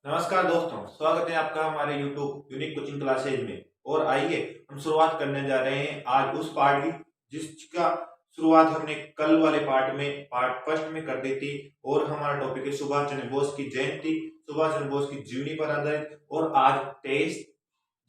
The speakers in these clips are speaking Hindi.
नमस्कार दोस्तों, स्वागत है आपका हमारे YouTube यूनिक कोचिंग क्लासेज में। और आइए हम शुरुआत करने जा रहे हैं आज उस पार्ट की जिसका शुरुआत हमने कल वाले पार्ट में पार्ट फर्स्ट में कर दी थी। और हमारा टॉपिक है सुभाष चंद्र बोस की जयंती, सुभाष चंद्र बोस की जीवनी पर आधारित। और आज 23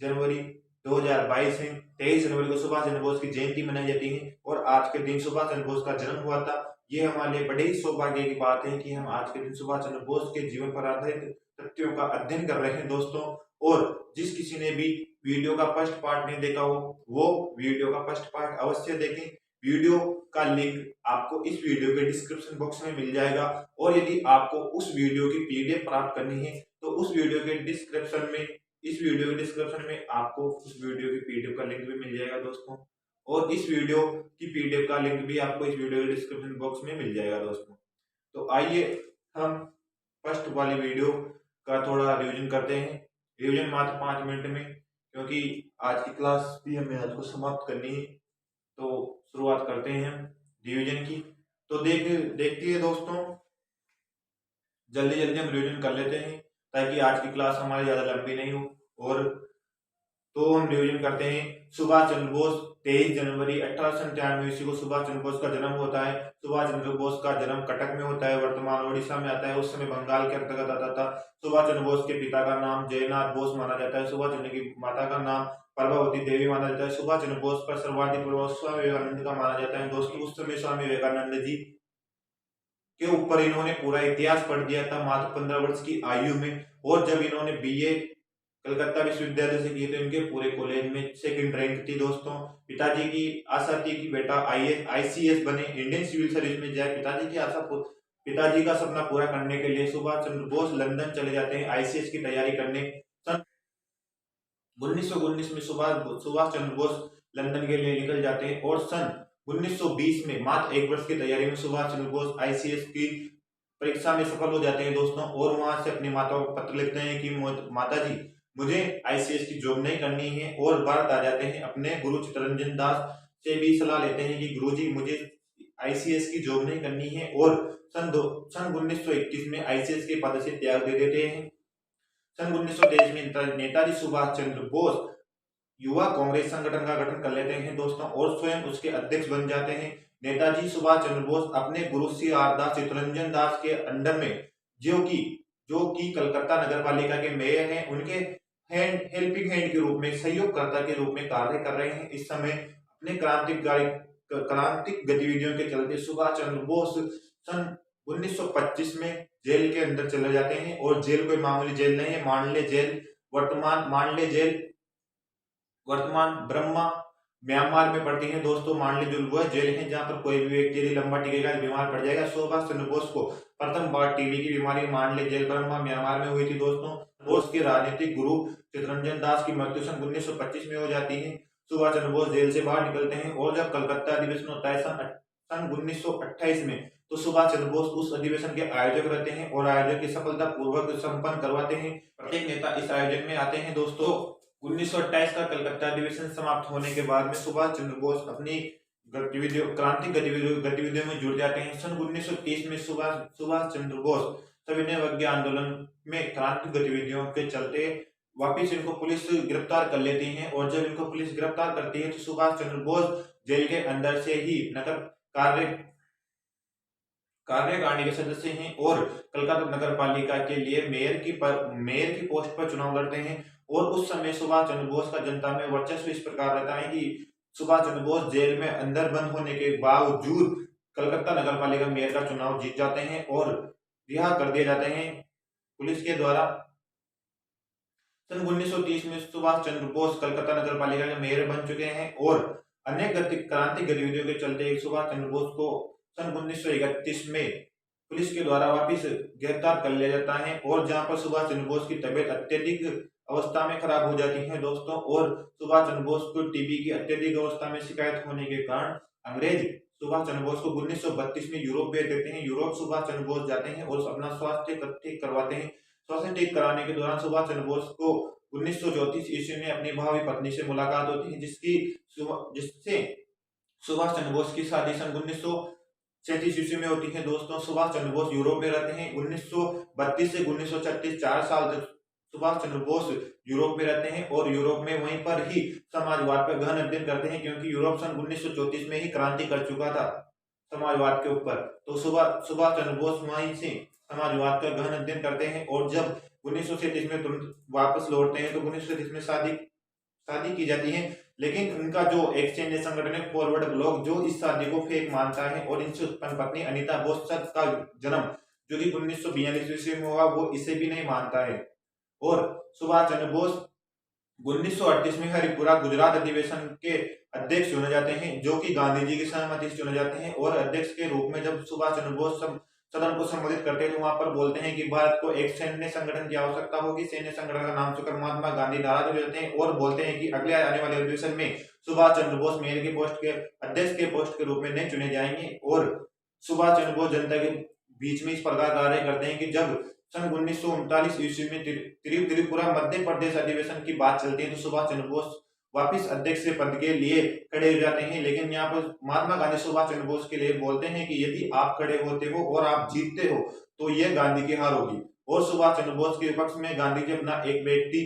जनवरी 2022 है। 23 जनवरी को सुभाष चंद्र बोस की जयंती मनाई जाती है और आज के दिन सुभाष चंद्र बोस का जन्म हुआ था। ये हमारे लिए बड़े ही सौभाग्य की बात है कि हम आज के दिन सुभाष चंद्र बोस के जीवन पर आधारित तथ्यों का अध्ययन कर रहे हैं दोस्तों। और जिस किसी ने भी वीडियो का फर्स्ट पार्ट नहीं देखा हो वो वीडियो का फर्स्ट पार्ट अवश्य देखें। वीडियो का लिंक आपको इस वीडियो के डिस्क्रिप्शन बॉक्स में मिल जाएगा। और यदि आपको उस वीडियो की पीडीएफ प्राप्त करनी है तो उस वीडियो के डिस्क्रिप्शन में इस वीडियो के डिस्क्रिप्शन में आपको उस वीडियो की पीडीएफ का लिंक भी मिल जाएगा दोस्तों। और इस वीडियो की पीडीएफ का लिंक भी आपको इस वीडियो के डिस्क्रिप्शन बॉक्स में मिल जाएगा दोस्तों। तो आइए हम फर्स्ट वाली वीडियो का थोड़ा रिवीजन करते हैं। रिवीजन मात्र 5 मिनट में, क्योंकि आज की क्लास भी हमें आज को समाप्त करनी है। तो शुरुआत करते हैं हम रिवीजन की। तो देखिए दोस्तों, जल्दी जल्दी हम रिवीजन कर लेते हैं ताकि आज की क्लास हमारी ज्यादा लंबी नहीं हो। और तो हम रिवीजन करते हैं। सुभाष चंद्र बोस 23 जनवरी 1897 ईस्वी को सुभाष चंद्र बोस का जन्म होता है। सुभाष चंद्र बोस का जन्म कटक में होता है, वर्तमान ओडिशा में आता है। उस समय बंगाल के अंतर्गत आता था। सुभाष चंद्र बोस के पिता का नाम जयनाथ बोस माना जाता है। सुभाष चंद्र की माता का नाम प्रभावती देवी माना जाता है। सुभाष चंद्र बोस पर सर्वाधिक प्रभाव स्वामी विवेकानंद का माना जाता है दोस्तों। उस समय स्वामी विवेकानंद जी के ऊपर इन्होंने पूरा इतिहास पढ़ दिया था मात्र 15 वर्ष की आयु में। और जब इन्होंने बीए कलकत्ता विश्वविद्यालय से किए तो इनके पूरे कॉलेज में सेकंड रैंक थी दोस्तों। पिताजी की आशा थी कि बेटा आईसीएस बने, इंडियन सिविल सर्विस में जाए। पिताजी का सपना पूरा करने के लिए सुभाष चंद्र बोस लंदन चले जाते हैं आईसीएस की तैयारी करने। सन 1919 में सुभाष चंद्र बोस लंदन के लिए निकल जाते हैं। और सन 1920 में मात्र 1 वर्ष की तैयारी में सुभाष चंद्र बोस आईसीएस की परीक्षा में सफल हो जाते हैं दोस्तों। और वहां से अपनी माता को पत्र लिखते हैं कि माता जी मुझे आईसीएस की जॉब नहीं करनी है। और भारत आ जाते हैं। अपने गुरु चित्तरंजन दास से भी सलाह लेते हैं कि गुरुजी मुझे आईसीएस की जॉब नहीं करनी है। और सन 1921 में आईसीएस के पद से त्याग दे देते हैं। सन 1923 में नेताजी सुभाष चंद्र बोस युवा कांग्रेस संगठन का गठन कर लेते हैं दोस्तों और स्वयं उसके अध्यक्ष बन जाते हैं। नेताजी सुभाष चंद्र बोस अपने गुरु सी आर दास चित्तरंजन दास के अंडर में जो कि कलकत्ता नगर पालिका के मेयर हैं, उनके हेल्पिंग हैंड के रूप में, सहयोगकर्ता के रूप में कार्य कर रहे हैं। इस समय अपने क्रांतिक गतिविधियों के चलते सुभाष चंद्र बोस सन 1925 में जेल के अंदर चले जाते हैं। और जेल कोई मामूली जेल नहीं है, वर्तमान ब्रह्मा म्यांमार में पड़ती है दोस्तों। मांडले जो वह जेल है जहां पर कोई भी व्यक्ति यदि लंबा टिकेगा बीमार पड़ जाएगा। सुभाष चंद्र बोस को प्रथम बार टीबी की बीमारी मांडले जेल ब्रह्मा म्यांमार में हुई थी दोस्तों। बोस के राजनीतिक गुरु चित्तरंजन दास की मृत्यु सन 1925 में हो जाती है। सुभाष चंद्र बोस जेल से बाहर निकलते हैं और जब कलकत्ता अधिवेशन होता है सन 1928 में, तो सुभाष चंद्र बोस उस अधिवेशन के आयोजक रहते हैं और आयोजक की सफलता पूर्वक संपन्न करवाते हैं। प्रत्येक नेता इस आयोजन में आते हैं दोस्तों। 1928 का कलकत्ता अधिवेशन समाप्त होने के बाद में सुभाष चंद्र बोस अपनी क्रांतिक गतिविधियों में जुड़ जाते हैं। सन 1930 में सुभाष चंद्र बोस सविनय आंदोलन में क्रांतिक गतिविधियों के चलते वापिस इनको पुलिस गिरफ्तार कर लेती है। और जब इनको पुलिस गिरफ्तार करती है तो सुभाष चंद्र बोस जेल के अंदर से ही नगर कार्यकारिणी के सदस्य हैं और कलकत्ता नगर पालिका के लिए मेयर की पोस्ट पर चुनाव लड़ते हैं। और उस समय सुभाष चंद्र बोस का जनता में वर्चस्व इस प्रकार रहता है कि सुभाष चंद्र बोस जेल में अंदर बंद होने के बावजूद कलकत्ता नगर पालिका मेयर का चुनाव जीत जाते हैं और रिहा कर दिए जाते हैं पुलिस के द्वारा। सन 1930 में सुभाष चंद्र बोस कलकत्ता नगर पालिका के मेयर बन चुके हैं। और अनेक क्रांतिक गतिविधियों के चलते सुभाष चंद्र बोस को सन 1931 में पुलिस के द्वारा वापिस गिरफ्तार कर लिया जाता है। और जहां पर सुभाष चंद्र बोस की तबीयत अत्यधिक अवस्था में खराब हो जाती है दोस्तों। और सुभाष चंद्र बोस को टीबी की अत्यधिक अवस्था में शिकायत होने के कारण अंग्रेज सुभाष चंद्र बोस को 1932 में यूरोप भेज देते हैं। यूरोप सुभाष चंद्र बोस जाते हैं और अपना स्वास्थ्य ठीक करवाते हैं। स्वास्थ्य ठीक कराने के दौरान सुभाष चंद्र बोस को 1934 ईस्वी में अपनी भावी पत्नी से मुलाकात होती है जिससे सुभाष चंद्र बोस की शादी सन 1937 ईस्वी में होती है दोस्तों। सुभाष चंद्र बोस यूरोप में रहते हैं। 1932 से 1936 4 साल तक सुभाष चंद्र बोस यूरोप में रहते हैं और यूरोप में वहीं पर ही समाजवाद पर गहन अध्ययन करते हैं, क्योंकि यूरोप सन 1934 में ही क्रांति कर चुका था समाजवाद के ऊपर। तो सुभाष चंद्र बोस वहीं से समाजवाद का गहन अध्ययन करते हैं और जब 1937 में तुरंत वापस लौटते हैं तो 1937 में शादी की जाती है। लेकिन उनका जो एक सैन्य संगठन है फॉरवर्ड ब्लॉक, जो इस शादी को फेक मानता है और इनसे उत्पन्न पत्नी अनीता बोस का जन्म जो कि 1942 ईस्वी में हुआ, वो इसे भी नहीं मानता है। और सुभाष चंद्र बोस 1938 में हरिपुरा गुजरात अधिवेशन के अध्यक्ष चुने जाते हैं, जो कि गांधी जी की सहमति से चुने जाते हैं। और अध्यक्ष के रूप में जब सुभाष चंद्र बोस सदन को संबोधित करते हैं तो वहां पर बोलते हैं कि भारत को एक सैन्य संगठन की आवश्यकता होगी। सैन्य संगठन का नाम सुनकर महात्मा गांधी नाराज हो जाते हैं और बोलते हैं कि अगले आने वाले अधिवेशन में सुभाष चंद्र बोस मेयर के पोस्ट के अध्यक्ष के पोस्ट के रूप में नहीं चुने जाएंगे। और सुभाष चंद्र बोस जनता के बीच में इस प्रकार कार्य करते हैं कि जब सन 1939 ईस्वी में त्रिपुरा मध्य प्रदेश अधिवेशन की बात चलती है तो सुभाष चंद्र बोस वापिस अध्यक्ष के पद के लिए खड़े हो जाते हैं। लेकिन यहाँ पर महात्मा गांधी सुभाष चंद्र बोस के लिए बोलते हैं कि यदि आप खड़े होते हो और आप जीतते हो तो यह गांधी की हार होगी। और सुभाष चंद्र बोस के विपक्ष में गांधी जी अपना एक व्यक्ति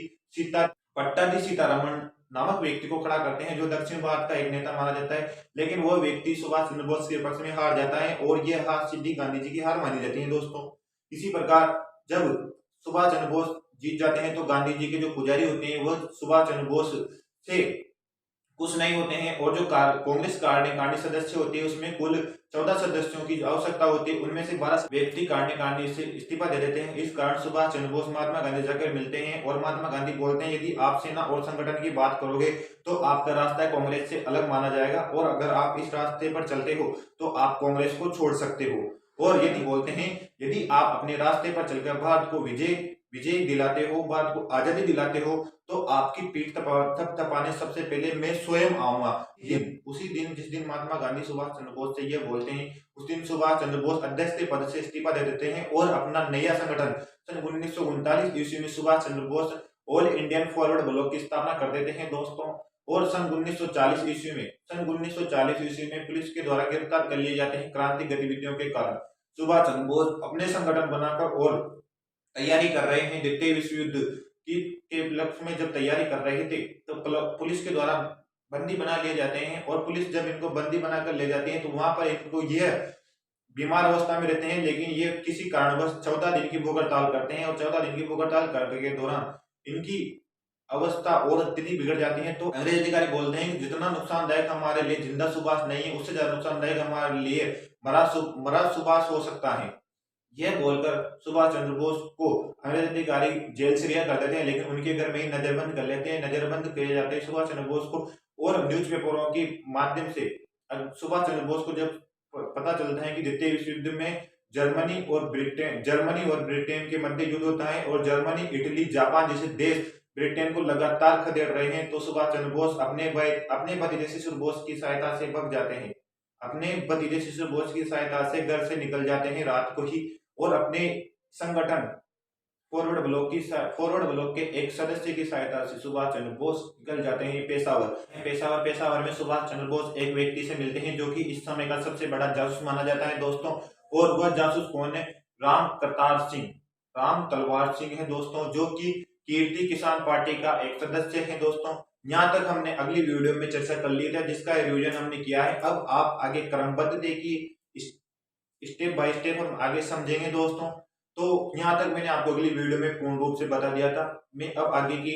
पट्टाभी सीतारमण नामक व्यक्ति को खड़ा करते हैं, जो दक्षिण भारत का एक नेता माना जाता है। लेकिन वह व्यक्ति सुभाष चंद्र बोस के विपक्ष में हार जाता है और यह हार सीधी गांधी जी की हार मानी जाती है दोस्तों। इसी प्रकार जब सुभाष चंद्र बोस जीत जाते हैं तो गांधी जी के जो पुजारी होते हैं वह सुभाष चंद्र बोस से खुश नहीं होते हैं और जो कांग्रेस कार्यकारिणी सदस्य होते हैं उसमें कुल 14 सदस्यों की आवश्यकता होती है, उनमें से 12 व्यक्ति कार्यकारिणी से इस्तीफा दे देते हैं। इस कारण सुभाष चंद्र बोस महात्मा गांधी जाकर मिलते हैं और महात्मा गांधी बोलते हैं यदि आप सेना और संगठन की बात करोगे तो आपका रास्ता कांग्रेस से अलग माना जाएगा और अगर आप इस रास्ते पर चलते हो तो आप कांग्रेस को छोड़ सकते हो। और यदि बोलते हैं यदि आप अपने रास्ते पर चलकर भारत को विजय दिलाते हो, भारत को आजादी दिलाते हो तो आपकी पीठ थपथपाने सबसे पहले मैं स्वयं आऊंगा। ये उसी दिन जिस दिन महात्मा गांधी सुभाष चंद्र बोस से ये बोलते हैं उस दिन सुभाष चंद्र बोस अध्यक्ष के पद से इस्तीफा दे देते हैं और अपना नया संगठन सन 1939 ईस्वी में Subhash Chandra Bose all Indian forward bloc की स्थापना कर देते हैं दोस्तों। और सन 1940 ईस्वी में पुलिस के द्वारा गिरफ्तार कर लिए जाते हैं क्रांति गतिविधियों के कारण। सुभाष चंद्र बोस अपने संगठन बनाकर और तैयारी कर रहे हैं द्वितीय विश्व युद्ध के लक्ष्य में जब तैयारी कर रहे थे तो पुलिस के द्वारा बंदी बना लिए जाते हैं और पुलिस जब इनको बंदी बनाकर ले जाती है तो वहां पर इनको यह बीमार अवस्था में रहते हैं, लेकिन ये किसी कारणवश 14 दिन की भूख हड़ताल करते हैं और 14 दिन की भूख हड़ताल करने के दौरान इनकी अवस्था और इतनी बिगड़ जाती है तो अंग्रेज अधिकारी बोलते हैं जितना नुकसानदायक हमारे लिए जिंदा सुभाष नहीं है उससे ज्यादा नुकसानदायक हमारे लिए मरा सुभाष हो सकता है। यह बोलकर सुभाष चंद्र बोस को अंग्रेज अधिकारी जेल से रिहा कर देते हैं, लेकिन उनके घर में ही नजरबंद कर लेते हैं। नजरबंद किए जाते हैं सुभाष चंद्र बोस को और न्यूज़पेपरों के माध्यम से सुभाष चंद्र बोस को जब पता चलता है कि द्वितीय विश्व युद्ध में जर्मनी और ब्रिटेन के मध्य युद्ध होता है और जर्मनी, इटली, जापान जैसे देश ब्रिटेन को लगातार खदेड़ रहे हैं तो सुभाष चंद्र बोस अपने भतीजे शिशु बोस की सहायता से भाग जाते हैं। अपने भतीजे शिशु बोस की सहायता से घर से निकल जाते हैं रात को ही और अपने संगठन फॉरवर्ड ब्लॉक के एक सदस्य की सहायता से सुभाष चंद्र बोस निकल जाते हैं पेशावर में सुभाष चंद्र बोस एक व्यक्ति से मिलते हैं जो कि इस समय का सबसे बड़ा जासूस माना जाता है दोस्तों। और वह जासूस कौन है? राम तलवार सिंह है दोस्तों, जो कि कीर्ति किसान पार्टी का एक सदस्य है दोस्तों। यहाँ तक हमने अगली वीडियो में चर्चा कर ली था जिसका रिवीजन हमने किया है। अब आप आगे क्रमबद्ध देखिए, स्टेप बाय स्टेप हम आगे समझेंगे दोस्तों। तो यहाँ तक मैंने आपको अगली वीडियो में पूर्ण रूप से बता दिया था। मैं अब आगे की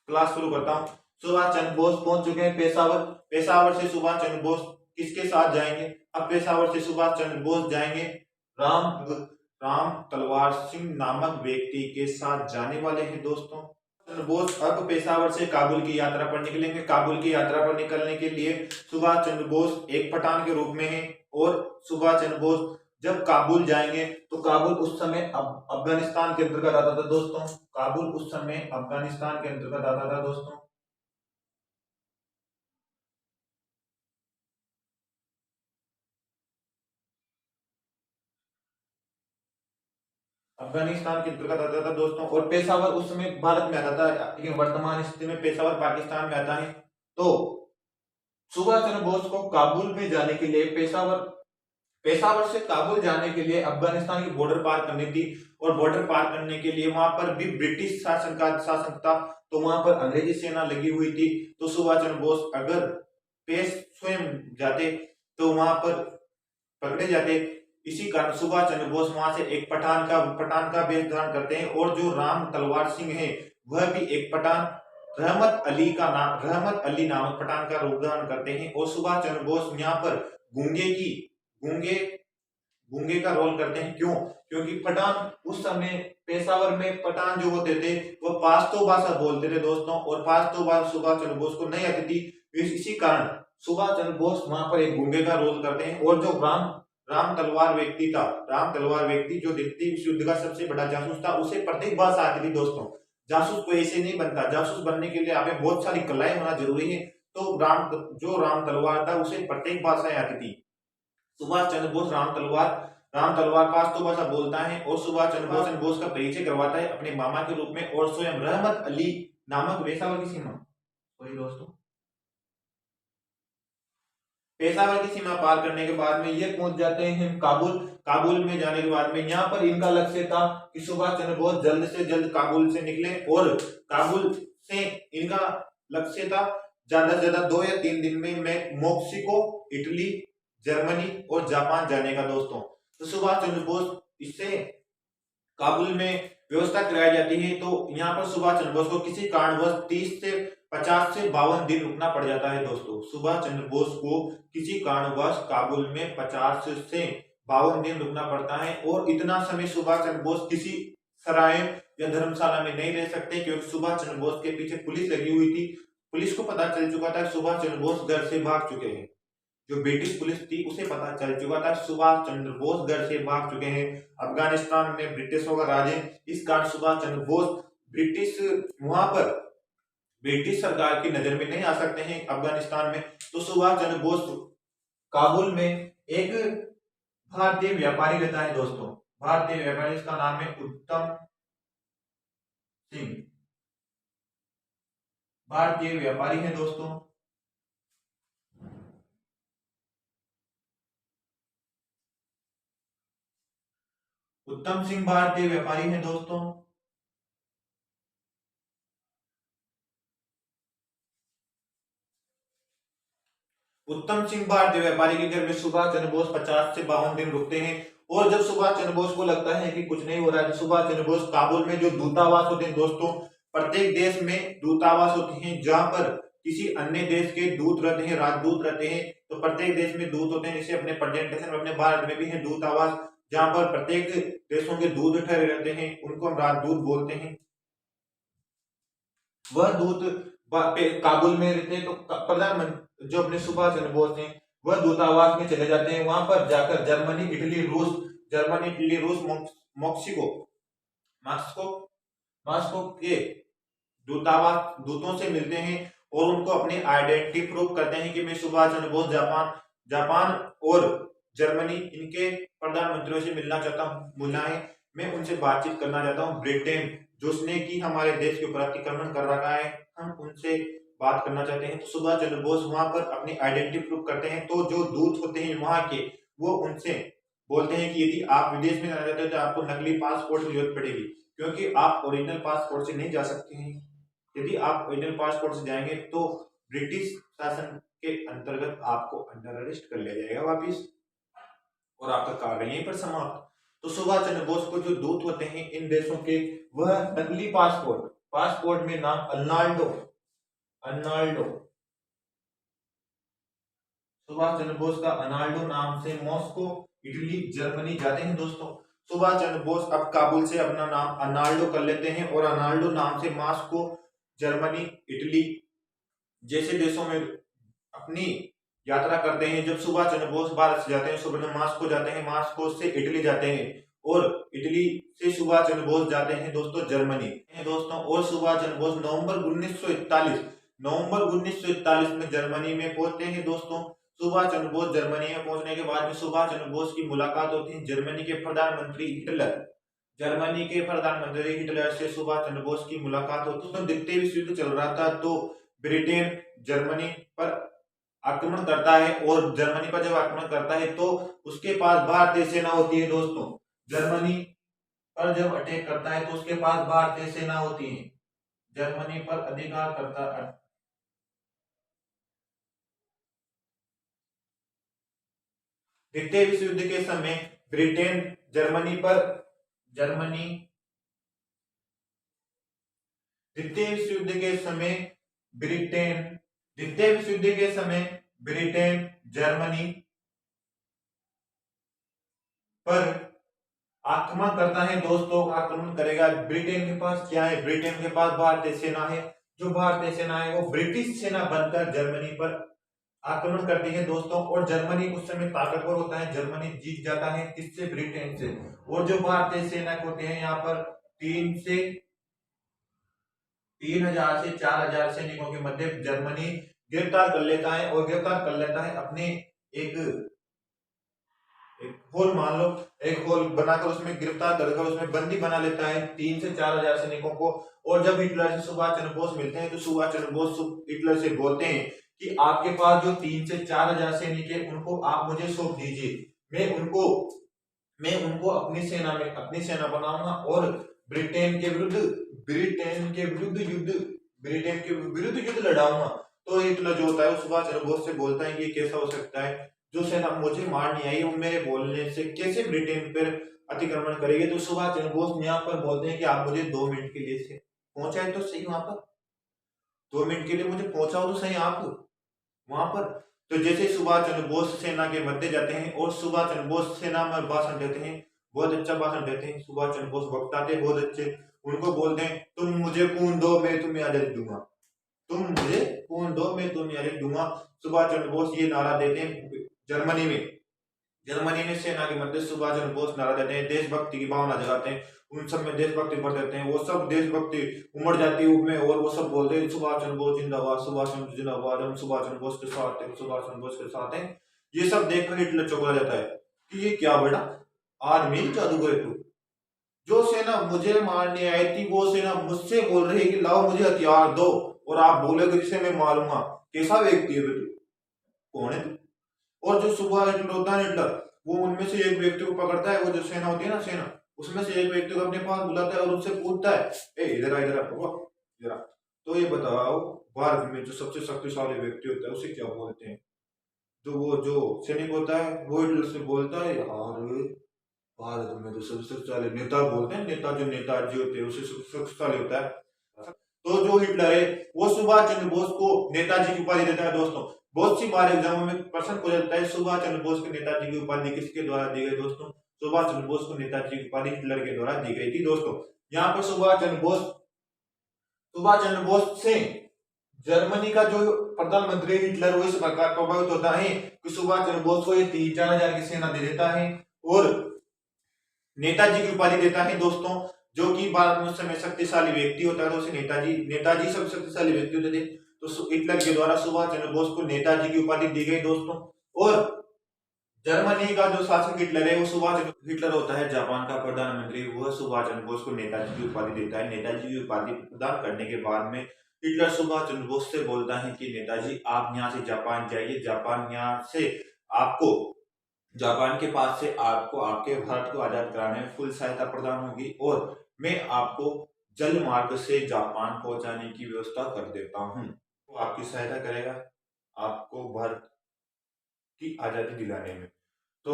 क्लास शुरू करता हूँ। सुभाष चंद्र बोस पहुंच चुके हैं पेशावर से सुभाष चंद्र बोस किसके साथ जाएंगे? अब पेशावर से सुभाष चंद्र बोस जाएंगे राम तलवार सिंह नामक व्यक्ति के साथ जाने वाले हैं दोस्तों। चंद्र बोस अब पेशावर से काबुल की यात्रा पर निकलेंगे। काबुल की यात्रा पर निकलने के लिए सुभाष चंद्र बोस एक पठान के रूप में हैं और सुभाष चंद्र बोस जब काबुल जाएंगे तो काबुल उस समय अफगानिस्तान के अंतर्गत आता था दोस्तों। काबुल उस समय अफगानिस्तान के अंतर्गत आता था दोस्तों। अफगानिस्तान के अंतर्गत आता था दोस्तों और पेशावर उस समय भारत में आता था, लेकिन वर्तमान स्थिति में पेशावर पाकिस्तान में आता है। तो सुभाष चंद्र बोस को काबुल में जाने के लिए पेशावर पेशावर से काबुल जाने के लिए अफगानिस्तान की बॉर्डर पार करनी थी, और बॉर्डर पार करने के लिए वहां पर भी ब्रिटिश शासन था, तो वहां पर अंग्रेजी सेना लगी हुई थी। तो सुभाष चंद्र बोस अगर पेश स्वयं जाते तो वहां पर पकड़े जाते। इसी कारण सुभाष चंद्र बोस वहां से एक पठान का वेश धारण करते हैं, और जो राम तलवार सिंह है वह भी एक पठान रहमत अली नामक पठान का रूप धारण करते हैं। और सुभाष चंद्र बोस यहाँ पर गूंगे गूंगे का रोल करते हैं। क्यों? क्योंकि पठान उस समय पेशावर में पठान जो होते थे वो पाश्तो भाषा बोलते थे दोस्तों, और पाश्तो भाषा सुभाष चंद्र बोस को नहीं आती थी। इसी कारण सुभाष चंद्र बोस वहां पर एक गूंगे का रोल करते हैं। और जो राम तलवार व्यक्ति जो द्वितीय विश्व युद्ध का सबसे बड़ा जासूस था, उसे प्रत्येक भाषा आती थी दोस्तों। जासूस को ऐसे नहीं बनता, जासूस बनने के लिए हमें बहुत सारी कलाएं होना जरूरी है। तो राम तलवार था उसे प्रत्येक भाषाएं आती थी। सुभाष चंद्र बोस राम तलवार पाश्तो भाषा बोलता है, और सुभाष चंद्र बोस का परिचय करवाता है अपने मामा के रूप में, और स्वयं रहमत अली नामक पेशावर की सीमा दोस्तों पेशावर की सीमा पार करने के बाद में ये पहुंच जाते हैं काबुल में जाने के बाद में यहाँ पर इनका लक्ष्य था कि सुभाष चंद्र बोस जल्द से जल्द काबुल से निकले, और काबुल से इनका लक्ष्य था ज्यादा से ज्यादा 2 या 3 दिन में मेक्सिको, इटली, जर्मनी और जापान जाने का दोस्तों। तो सुभाष चंद्र बोस इससे काबुल में व्यवस्था कराई जाती है। तो यहाँ पर सुभाष चंद्र बोस को किसी कारणवश 30 से 50 से 52 दिन रुकना पड़ जाता है दोस्तों। सुभाष चंद्र बोस को किसी कारणवश काबुल में 50 से 52 दिन रुकना पड़ता है, और इतना समय सुभाष चंद्र बोस किसी सराय या धर्मशाला में नहीं रह सकते, क्योंकि सुभाष चंद्र बोस के पीछे पुलिस लगी हुई थी। पुलिस को पता चल चुका था सुभाष चंद्र बोस घर से भाग चुके हैं। जो ब्रिटिश पुलिस थी उसे पता चल चुका था सुभाष चंद्र बोस घर से भाग चुके हैं। अफगानिस्तान में ब्रिटिशों का राज है, इस कारण सुभाष चंद्र बोस वहां पर ब्रिटिश सरकार की नजर में नहीं आ सकते हैं अफगानिस्तान में। तो सुभाष चंद्र बोस काबुल में एक भारतीय व्यापारी रहता है दोस्तों। भारतीय व्यापारी, इसका नाम है उत्तम सिंह। भारतीय व्यापारी है दोस्तों। उत्तम सिंह भारतीय व्यापारी है दोस्तों। उत्तम सिंह भारतीय व्यापारी के घर में सुभाष चंद्र बोस 50 से 52 दिन रुकते हैं। और जब सुभाष चंद्र बोस को लगता है कि कुछ नहीं हो रहा है, तो सुभाष चंद्र बोस काबुल में जो दूतावास होते हैं दोस्तों, प्रत्येक देश में दूतावास होते हैं जहां पर किसी अन्य देश के दूत रहते हैं, राजदूत रहते हैं। तो प्रत्येक देश में दूत होते हैं, जैसे अपने प्रेजेंटेशन अपने भारत में भी है दूतावास, जहां पर प्रत्येक देशों के दूत ठहरे रहते हैं, उनको हम राजदूत बोलते हैं। वह दूत काबुल में रहते हैं। तो प्रधानमंत्री जो अपने सुभाष चंद्र बोस हैं वह दूतावास में चले जाते हैं। वहां पर जाकर जर्मनी, इटली, रूस, मॉस्को के दूतों से मिलते हैं, और उनको अपनी आइडेंटिटी प्रूव करते हैं कि मैं सुभाष चंद्र बोस जापान और जर्मनी इनके प्रधानमंत्रियों से मिलना चाहता हूँ, मैं उनसे बातचीत करना चाहता हूँ। ब्रिटेन जिसने की हमारे देश के ऊपर अतिक्रमण कर रखा है, हम उनसे बात करना चाहते हैं। तो सुभाष चंद्र बोस वहां पर अपनी आइडेंटिटी प्रूव करते हैं। तो जो दूत होते हैं वहां के, वो उनसे बोलते हैं कि यदि आप विदेश में जाना चाहते हैं तो आपको नकली पासपोर्ट की जरूरत पड़ेगी, क्योंकि आप ओरिजिनल पासपोर्ट से नहीं जा सकते हैं। यदि आप ओरिजिनल पासपोर्ट से जाएंगे तो ब्रिटिश शासन के अंतर्गत आपको अंडर अरेस्ट कर लिया जाएगा वापिस, और आपका कार्य यहीं पर समाप्त। तो सुभाष चंद्र बोस को जो दूत होते हैं इन देशों के, वह नकली पासपोर्ट में नाम अर्नाल्डो सुभाष चंद्र बोस का अर्नाल्डो नाम से मॉस्को, इटली, जर्मनी जाते हैं दोस्तों। सुभाष चंद्र बोस अब काबुल से अपना नाम अर्नाल्डो कर लेते हैं, और अर्नाल्डो नाम से मॉस्को, जर्मनी, इटली जैसे देशों में अपनी यात्रा करते हैं। जब सुभाष चंद्र बोस भारत से जाते हैं, सुबह मॉस्को जाते हैं, मॉस्को से इटली जाते हैं, और इटली से सुभाष चंद्र बोस जाते हैं दोस्तों जर्मनी दोस्तों। और सुभाष चंद्र बोस नवंबर 1941 में जर्मनी में पहुंचते हैं दोस्तों। सुभाष चंद्र बोस जर्मनी में पहुंचने के बाद में सुभाष चंद्र बोस की मुलाकात होती है जर्मनी के प्रधानमंत्री हिटलर से सुभाष चंद्र बोस की मुलाकात होती है। तो द्वितीय विश्व युद्ध चल रहा था, तो ब्रिटेन जर्मनी पर आक्रमण करता है, और जर्मनी पर जब आक्रमण करता है तो उसके पास भारतीय सेना होती है दोस्तों। जर्मनी पर जब अटैक करता है तो उसके पास भारतीय सेना होती है। जर्मनी पर अधिकार करता है। द्वितीय विश्व युद्ध के समय ब्रिटेन जर्मनी द्वितीय विश्व युद्ध के समय ब्रिटेन द्वितीय विश्व युद्ध के समय ब्रिटेन जर्मनी पर आक्रमण करता है दोस्तों। आक्रमण करेगा। ब्रिटेन के पास क्या है? ब्रिटेन के पास भारतीय सेना है। जो भारतीय सेना है वो ब्रिटिश सेना बनकर जर्मनी पर आक्रमण करती है दोस्तों। और जर्मनी उस समय ताकतवर होता है। जर्मनी जीत जाता है किससे? ब्रिटेन से। और जो भारतीय सेना होते हैं यहाँ पर 3,000 से 4,000 सैनिकों के मध्य जर्मनी गिरफ्तार कर लेता है, और गिरफ्तार कर लेता है अपने एक होल, मान लो एक होल बनाकर उसमें गिरफ्तार कर उसमें बंदी बना लेता है 3 से 4,000 सैनिकों को। और जब हिटलर से सुभाष चंद्र बोस मिलते हैं तो सुभाष चंद्र बोस हिटलर से बोलते हैं कि आपके पास जो 3 से 4,000 सैनिक है उनको आप मुझे सौंप दीजिए। मैं उनको अपनी सेना बनाऊंगा, और ब्रिटेन के विरुद्ध युद्ध लड़ाऊंगा। तो हिटलर जो होता है सुभाष चंद्र बोस से बोलता है कि कैसा हो सकता है, जो सेना मुझे मारनी आई वो मेरे बोलने से कैसे ब्रिटेन पर अतिक्रमण करेगी। तो सुभाष चंद्र बोस यहाँ पर बोलते हैं कि आप मुझे 2 मिनट के लिए से पहुंचाए तो सही, वहां पर 2 मिनट के लिए मुझे पहुंचाओ तो सही आप वहां पर। तो जैसे सुभाष चंद्र बोस सेना के मध्य जाते हैं और सुभाष चंद्र बोस सेना में भाषण देते हैं, बहुत अच्छा भाषण देते हैं सुभाष चंद्र बोस, वक्ता थे बहुत अच्छे। उनको बोलते हैं तुम मुझे खून दो मैं तुम्हें आजादी दूंगा, तुम मुझे खून दो मैं तुम्हें आजादी दूंगा। सुभाष चंद्र बोस ये नारा देते हैं जर्मनी में सेना के मध्य सुभाष चंद्र बोस नारा देते हैं, देशभक्ति की भावना जगाते हैं। उन सब में देशभक्ति भर देते हैं, वो सब देशभक्ति उमड़ जाती है उनमें, और वो सब बोलते हैं सुभाष चंद्र बोस जिंदाबाद, सुभाष चंद्र जिंदाबाद, हम सुभाष चंद्र बोस के साथ हैं, सुभाष चंद्र बोस के साथ हैं। ये सब देखकर हिटलर चौंका जाता है कि ये क्या बेटा आदमी जादूगर है तू, जो सेना मुझे मारने आई थी वो सेना मुझसे बोल रही है कि लाओ मुझे हथियार दो, और आप बोलोगे जिसे मैं मारूंगा। कैसा व्यक्ति है तू, कौन है तू? और जो सुबह हिटलर होता है हिटलर, वो उनमें से एक व्यक्ति को पकड़ता है, वो जो सेना होती है ना सेना, उसमें से एक व्यक्ति को अपने पास बुलाता है और उनसे पूछता है ए इधर आ जरा, तो ये बताओ भारत में जो सबसे शक्तिशाली व्यक्ति होता है उसे क्या बोलते हैं? तो वो जो सैनिक होता है वो हिटलर से बोलता है यार भारत में तो सबसे शक्तिशाली नेता बोलते हैं, नेताजी होते हैं उसे शक्तिशाली होता है। तो जो हिटलर है वो सुभाष चंद्र बोस को नेताजी की उपाधि देता है दोस्तों। बहुत सी बार एग्जामों में प्रश्न पूछा जाता है सुभाष चंद्र बोस को नेताजी की उपाधि किसके द्वारा दी गई दोस्तों? सुभाष चंद्र बोस को नेताजी की उपाधि हिटलर के द्वारा दी गई थी दोस्तों। यहाँ पर सुभाष चंद्र बोस से जर्मनी का जो प्रधानमंत्री हिटलर वो इस प्रकार प्रभावित होता है कि सुभाष चंद्र बोस को ये 3-4 हजार की सेना दे देता है और नेताजी की उपाधि देता है दोस्तों। जो कि भारत में उस समय शक्तिशाली व्यक्ति होता है तो उसे नेताजी सब शक्तिशाली व्यक्ति होते थे। तो हिटलर के द्वारा सुभाष चंद्र बोस को नेताजी की उपाधि दी गई दोस्तों। और जर्मनी का जो शासक हिटलर है वो हिटलर होता है जापान का प्रधानमंत्री, वह सुभाष चंद्र बोस को नेताजी की उपाधि देता है। नेताजी की उपाधि प्रदान करने के बाद में हिटलर सुभाष चंद्र बोस से बोलता है कि नेताजी आप यहाँ से जापान जाइए, जापान के पास से आपको आपके भारत को आजाद कराने में फुल सहायता प्रदान होगी, और मैं आपको जल मार्ग से जापान पहुंचाने की व्यवस्था कर देता हूं। तो आपकी सहायता करेगा आपको भारत की आजादी दिलाने में। तो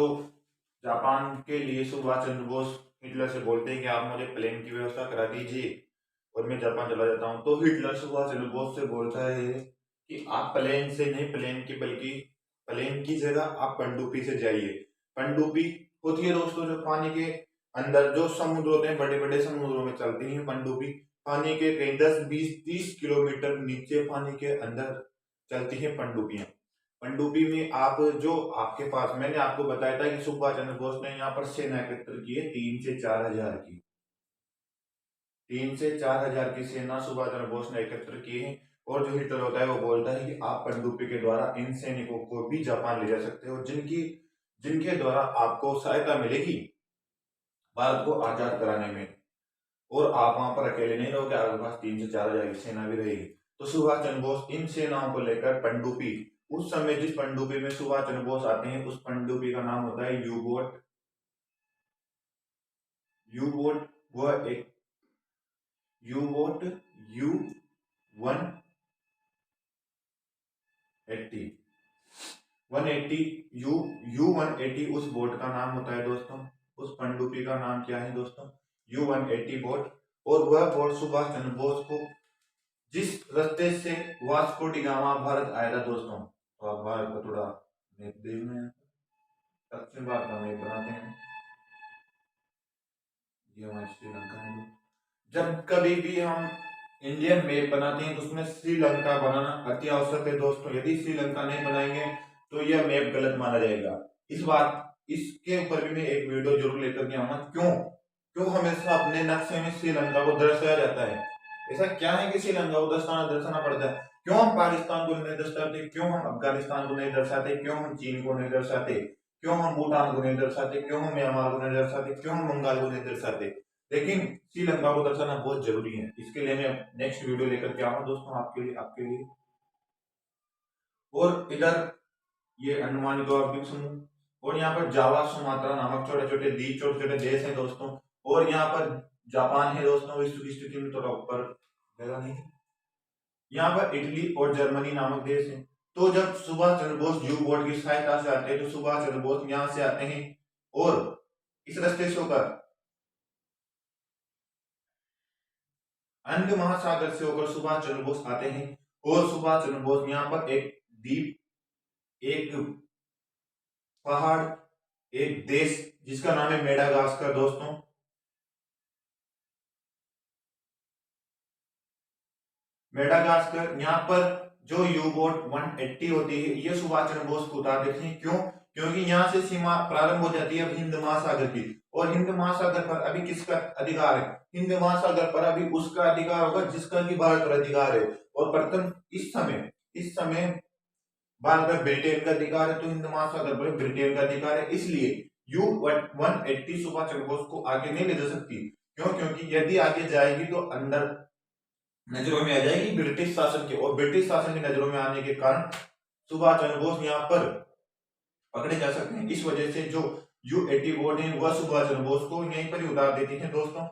जापान के लिए सुभाष चंद्र बोस हिटलर से बोलते हैं कि आप मुझे प्लेन की व्यवस्था करा दीजिए और मैं जापान चला जाता हूं। तो हिटलर सुभाष चंद्र बोस से बोलता है कि आप प्लेन से नहीं, बल्कि प्लेन की जगह आप पनडुब्बी से जाइए। पनडुब्बी होती है दोस्तों जो पानी के अंदर जो समुद्र होते हैं, बड़े बड़े समुद्रों में चलती है पनडुब्बी। पानी के कहीं 10-20-30 किलोमीटर नीचे पानी के अंदर चलती है पनडुब्बियां। पनडुब्बी में आप जो आपके पास, मैंने आपको बताया था कि सुभाष चंद्र बोस ने यहाँ पर सेना एकत्र की है 3 से 4 हजार की। 3 से 4 हजार की सेना सुभाष चंद्र बोस ने एकत्र की है। और जो हिटलर होता है वो बोलता है कि आप पनडुब्बी के द्वारा इन सैनिकों को भी जापान ले जा सकते हो, जिनके द्वारा आपको सहायता मिलेगी भारत को आजाद कराने में, और आप वहां पर अकेले नहीं रहोगे, आपके पास 3 से 4 हजार की सेना भी रहेगी। तो सुभाष चंद्र बोस इन सेनाओं को लेकर उस समय जिस पनडुब्बी में सुभाष चंद्र बोस आते हैं उस पनडुब्बी का नाम होता है यू बोट। यू बोट वह एक यू बोट U-180 180 U-180 उस बोट का नाम होता है दोस्तों। उस पनडुब्बी का नाम क्या है दोस्तों? U-180 boat. और वह बोट सुभाष चंद्र बोस को जिस रास्ते से वास्को डी गामा भारत आया था दोस्तों, तो आप भारत का थोड़ा मैप देख में दक्षिण भारत का मैप बनाते हैं। ये हमारी श्रीलंका है। जब कभी भी हम इंडियन मैप बनाते हैं तो उसमें श्रीलंका बनाना अति आवश्यक है दोस्तों। यदि श्रीलंका नहीं बनाएंगे तो यह मैप गलत माना जाएगा। इस बार इसके ऊपर भी मैं एक वीडियो जरूर लेकर के आऊंगा। क्यों क्यों हमेशा अपने नक्शे में श्रीलंका को दर्शाया जाता है? ऐसा क्या है कि श्रीलंका को दर्शाना पड़ता है? क्यों हम पाकिस्तान को नहीं दर्शाते? क्यों हम अफगानिस्तान को नहीं दर्शाते? क्यों हम चीन को नहीं दर्शाते? क्यों हम भूटान को नहीं दर्शाते? क्यों हम म्यांमार को नहीं दर्शाते? क्यों हम बंगाल को नहीं दर्शाते? लेकिन श्रीलंका को दर्शाना बहुत जरूरी है। इसके लिए मैं नेक्स्ट वीडियो लेकर के आऊंगा दोस्तों आपके लिए। और इधर ये अंडमान निकोबार द्वीप समूह और यहाँ पर जावा सुमात्रा नामक छोटे छोटे देश हैं दोस्तों। और यहाँ पर जापान है दोस्तों, विश्व की स्थिति में थोड़ा ऊपर जगह नहीं। यहाँ पर इटली और जर्मनी नामक देश है। तो जब सुभाष चंद्र बोस यू बोट की सहायता से आते हैं तो सुभाष चंद्र बोस यहाँ से आते हैं और इस रास्ते से होकर अंड महासागर से होकर सुभाष चंद्र बोस आते हैं। और सुभाष चंद्र बोस यहाँ पर एक द्वीप, एक पहाड़, एक देश जिसका नाम है मेडागास्कर दोस्तों। मेडागास्कर यहाँ पर जो यू बोट 180 होती है ये सुभाष चंद्र बोस को उतार देते हैं। क्यों? क्योंकि यहाँ से सीमा प्रारंभ हो जाती है हिंद महासागर की। और हिंद महासागर पर अभी किसका अधिकार है? हिंद महासागर पर अभी उसका अधिकार होगा जिसका कि भारत पर अधिकार है। और प्रथम इस समय भारत पर ब्रिटेन का अधिकार है, तो हिंद महासागर पर ब्रिटेन का अधिकार है। इसलिए U-180 सुभाष चंद्र बोस को आगे नहीं ले जा सकती। क्यों? क्योंकि यदि आगे जाएगी तो अंदर नजरों में आ जाएगी ब्रिटिश शासन के। और ब्रिटिश शासन की नजरों में आने के कारण सुभाष चंद्र बोस यहाँ पर पकड़े जा सकते हैं। इस वजह से जो U-80 बोट है वह सुभाष चंद्र बोस को यहीं पर ही उतार देती है दोस्तों।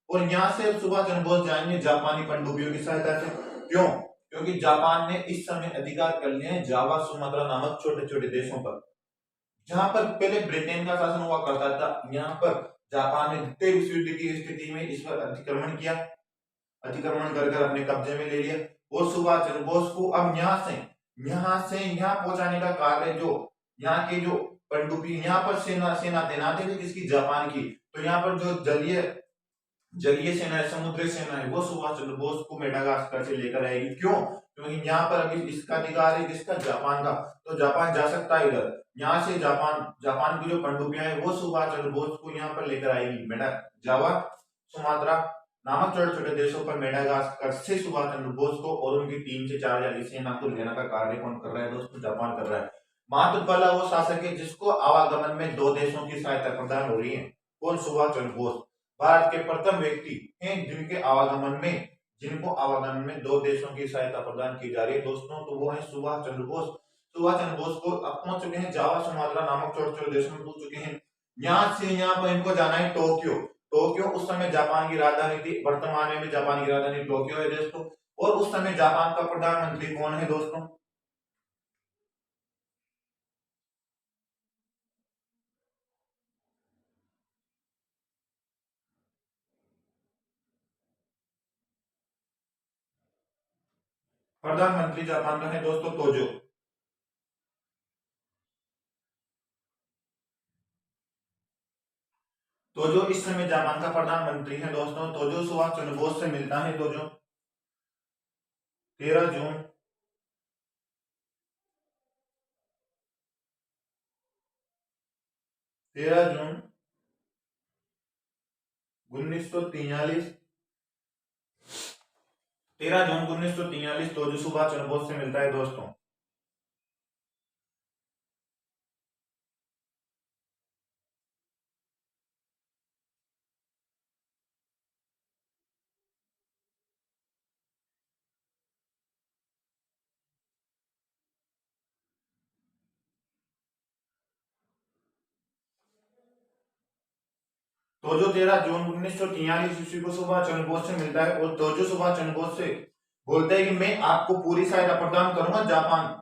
और यहाँ से सुभाष चंद्र बोस जाएंगे जापानी पनडुब्बियों की सहायता से। क्यों? क्योंकि जापान ने इस समय अधिकार कर लिया है जावा सुमात्रा नामक छोटे छोटे देशों पर, जहां पर पहले ब्रिटेन का शासन हुआ करता था। यहाँ पर जापान ने द्वितीय विश्व युद्ध की स्थिति में इस पर अतिक्रमण किया, अतिक्रमण कर अपने कब्जे में ले लिया। और सुभाष चंद्र बोस को अब यहाँ पहुंचाने का कार्य जो यहाँ के जो पनडुब्बी यहाँ पर सेना तैनात है किसकी? जापान की। तो यहाँ पर जो जलीय सेना है, समुद्री सेना है, वो सुभाष चंद्र बोस को मेडागास्कर से लेकर आएगी। क्यों? क्योंकि यहाँ पर अभी इसका अधिकार है किसका? जापान का। तो जापान जा सकता है इधर। यहाँ से जापान की जो पनडुब्बियां है वो सुभाष चंद्र बोस को यहाँ पर लेकर आएगी। जावा सुमात्रा नामक छोटे छोटे देशों पर मेडागास्कर से सुभाष चंद्र बोस को और उनकी 3 से 4 हजार सेना को लेने का कार्य कौन कर रहा है दोस्तों? जापान कर रहा है। मात्र पहला वो शासक है जिसको आवागमन में 2 देशों की सहायता प्रदान हो रही है। कौन? सुभाष चंद्र बोस। भारत के प्रथम व्यक्ति हैं जिनको आवागमन में 2 देशों की सहायता प्रदान की जा रही है दोस्तों। तो वो है सुभाष चंद्र बोस। सुभाष चंद्र बोस को अब पहुंच चुके हैं जावा सुमात्रा नामक छोटे छोटे देशों में पहुंच चुके हैं। यहाँ पर इनको जाना है टोक्यो। टोक्यो उस समय जापान की राजधानी थी, वर्तमान में भी जापान की राजधानी टोक्यो है दोस्तों। और उस समय जापान का प्रधानमंत्री कौन है दोस्तों? प्रधानमंत्री जापान का है दोस्तों तोजो। तोजो इस समय जापान का प्रधानमंत्री है दोस्तों। तोजो सुभाष चंद्र बोस से मिलता है। तोजो 13 जून 1943 तोजो सुभाष चंद्र बोस से मिलता है दोस्तों। तोजो 13 जून 1943 ईस्वी को सुभाष चंद्र बोस से मिलता है और तोजो सुभाष चंद्र बोस से बोलता है कि मैं आपको पूरी सहायता प्रदान करूंगा। जापान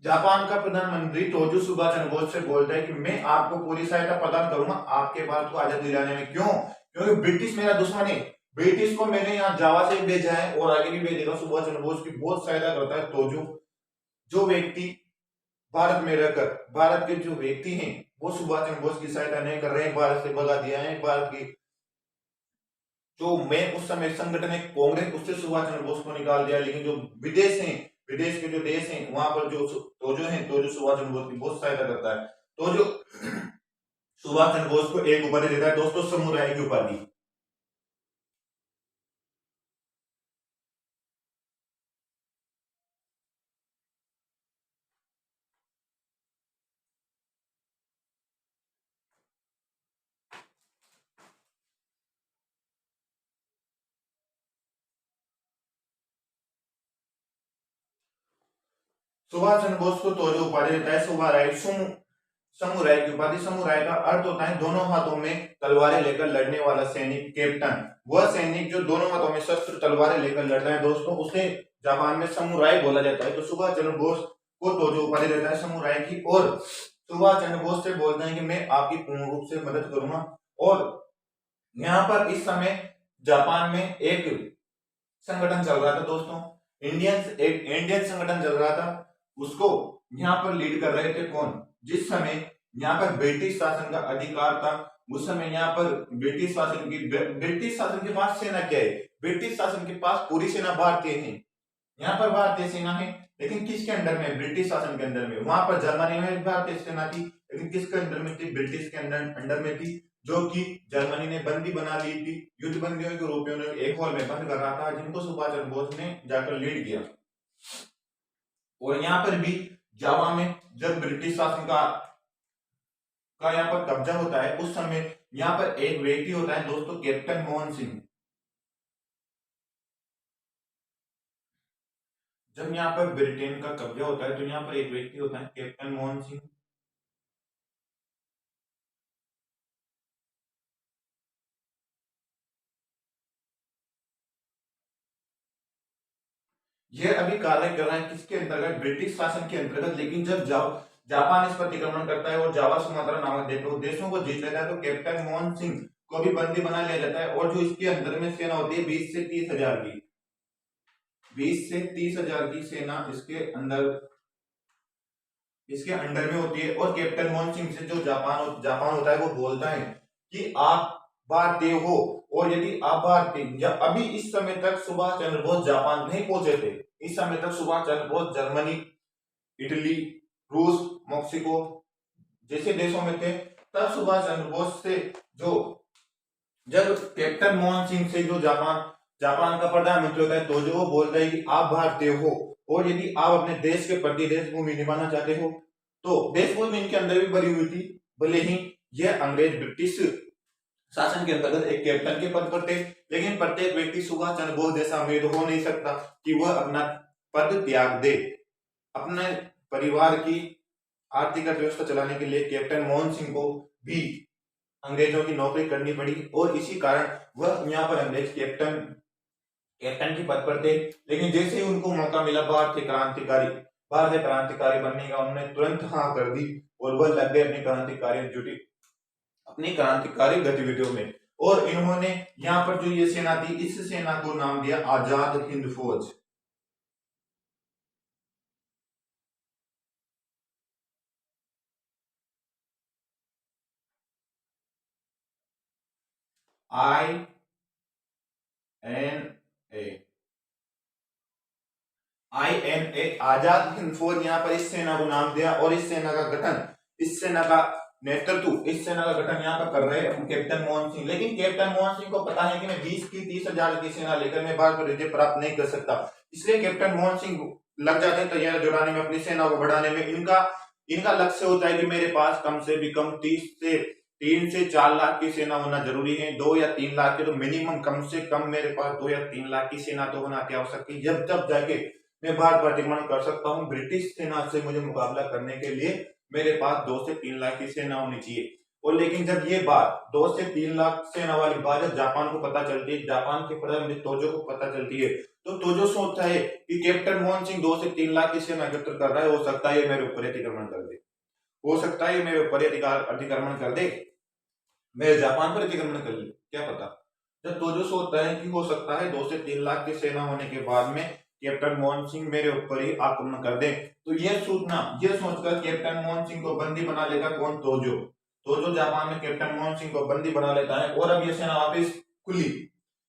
जापान का प्रधानमंत्री तोजो सुभाष चंद्र बोस से बोलता है कि मैं आपको पूरी सहायता प्रदान करूंगा आपके भारत को आजादी दिलाने में। क्यों? क्योंकि ब्रिटिश मेरा दुश्मन है। ब्रिटिश को मैंने यहाँ जावा से भेजा है और आगे भी भेजेगा। सुभाष चंद्र बोस की बहुत सहायता करता है तोजो। जो व्यक्ति भारत में रहकर भारत के जो व्यक्ति हैं वो सुभाष चंद्र बोस की सहायता नहीं कर रहे हैं, भारत से भगा दिया है। भारत की जो मैं उस समय संगठन है कांग्रेस, उससे सुभाष चंद्र बोस को निकाल दिया। लेकिन जो विदेश हैं, विदेश के जो देश हैं, वहां पर जो तोजो है, तोजो सुभाष चंद्र बोस की बहुत सहायता करता है। तोजो सुभाष चंद्र बोस को एक उपाधि देता है दोस्तों, समुराय की उपाधि। सुभाष चंद्र बोस को तोजो उपाधि देता है समुराय की उपाधि। समुराय का अर्थ होता है दोनों हाथों में तलवारें लेकर लड़ने वाला सैनिक, कैप्टन। वह सैनिक जो दोनों हाथों में शस्त्र तलवारें लेकर लड़ता है दोस्तों, उसे जापान में समुराई बोला जाता है। तो सुभाष चंद्र बोस को तोजो उपाधि देता है समुराय की और सुभाष चंद्र बोस से बोलते हैं कि मैं आपकी पूर्ण रूप से मदद करूंगा। और यहाँ पर इस समय जापान में एक संगठन चल रहा था दोस्तों, एक इंडियन संगठन चल रहा था। उसको यहाँ पर लीड कर रहे थे कौन? जिस समय यहाँ पर ब्रिटिश शासन का अधिकार था, उस समय यहाँ पर ब्रिटिश शासन के पास सेना क्या है? ब्रिटिश शासन के पास पूरी सेना भारतीय है। यहाँ पर भारतीय सेना है, लेकिन किसके अंडर में? ब्रिटिश शासन के अंडर में। वहां पर जर्मनी में भारतीय सेना थी, लेकिन किसके अंडर में थी? ब्रिटिश के अंडर में थी, जो कि जर्मनी ने बंदी बना ली थी। युद्ध बंदियों के रूप में उन्हें एक हॉल में बंद कर रहा था, जिनको सुभाष चंद्र बोस ने जाकर लीड किया। और यहाँ पर भी जावा में जब ब्रिटिश शासन का यहाँ पर कब्जा होता है, उस समय यहाँ पर एक व्यक्ति होता है दोस्तों, कैप्टन मोहन सिंह। जब यहाँ पर ब्रिटेन का कब्जा होता है तो यहाँ पर एक व्यक्ति होता है कैप्टन मोहन सिंह। यह अभी कार्य कर रहा है किसके अंतर्गत? ब्रिटिश शासन के अंतर्गत। लेकिन जब जापान इस पर अतिक्रमण करता है और जावा सुमात्रा नामक देशों को जीत लेता है, तो कैप्टन मोहन सिंह को भी बंदी बना लिया जाता है। और जो इसके अंदर में सेना होती है 20 से 30 हजार की, 20 से 30 हजार की सेना इसके अंडर में होती है। और कैप्टन मोहन सिंह से जो जापान होता है वो बोलता है कि आप भारतीय हो, और यदि आप भारतीय, अभी इस समय तक सुभाष चंद्र बोस जापान नहीं पहुंचे थे। इस समय तक सुभाष चंद्र बोस जर्मनी, इटली, रूस, मेक्सिको जैसे देशों में थे। तब सुभाष चंद्र बोस से जब कैप्टन मोहन सिंह से जो जापान का प्रधानमंत्री होता है, तो जो वो बोलता है कि आप भारतीय हो, और यदि आप अपने देश के प्रति देशभूमि निभाना चाहते हो, तो देशभूमि इनके अंदर भी भरी हुई थी। भले ही यह अंग्रेज ब्रिटिश शासन के अंतर्गत एक कैप्टन के पद पर थे, लेकिन प्रत्येक व्यक्ति सुभाष चंद्र बोस जैसा अमीर हो नहीं सकता कि वह अपना पद त्याग दे। अपने परिवार की आर्थिक अर्थव्यवस्था चलाने के लिए कैप्टन मोहन सिंह को भी अंग्रेजों की नौकरी करनी पड़ी, और इसी कारण वह यहाँ पर अंग्रेज कैप्टन के पद पर थे। लेकिन जैसे ही उनको मौका मिला भारतीय क्रांतिकारी बनने का, उन्होंने तुरंत हाँ कर दी और वह लग गए अपनी क्रांतिकारी गतिविधियों में। और इन्होंने यहाँ पर जो ये सेना थी, इस सेना को नाम दिया आजाद हिंद फौज। INA आजाद हिंद फौज, यहाँ पर इस सेना को नाम दिया। और इस सेना का गठन यहाँ पर कर रहे हैं कैप्टन मोहन सिंह। लेकिन कैप्टन मोहन सिंह को पता है कि मैं 20 की 30 हजार की सेना लेकर मैं भारत पर विजय प्राप्त नहीं कर सकता, इसलिए कैप्टन मोहन सिंह लग जाते हैं तैयारी जुटाने में, अपनी सेना को बढ़ाने में। इनका लक्ष्य होता है कि मेरे पास कम से भी कम 3 से 4 लाख की सेना होना जरूरी है। 2 या 3 लाख की तो मिनिमम, कम से कम मेरे पास 2 या 3 लाख की सेना तो होना अति आवश्यक है। जब जाके मैं भारत पर अतिक्रमण कर सकता हूँ। ब्रिटिश सेना से मुझे मुकाबला करने के लिए मेरे पास 2 से 3 लाख की सेना होनी चाहिए। और लेकिन जब ये बात 2 से 3 लाख सेना वाली बात जब जापान को पता चलती है, जापान के प्रधानमंत्री तोजो को पता चलती है, तो तोजो सोचता है कि कैप्टन मोहन सिंह 2 से 3 लाख की सेना एकत्र कर रहा है, हो सकता है ये मेरे ऊपर अतिक्रमण कर दे, हो सकता है ये मेरे ऊपर अतिक्रमण कर दे, मेरे जापान पर अतिक्रमण कर ले, क्या पता। जब तोजो सोचता है कि हो सकता है 2 से 3 लाख की सेना होने के बाद में कैप्टन मोहन सिंह मेरे ऊपर ही आक्रमण कर दे, तो ये सोचकर कैप्टन मोहन सिंह को बंदी बना लेगा कौन, तोजो। तोजो जापान में कैप्टन मोहन सिंह को बंदी बना लेता है और अब ये सेना वापिस खुली।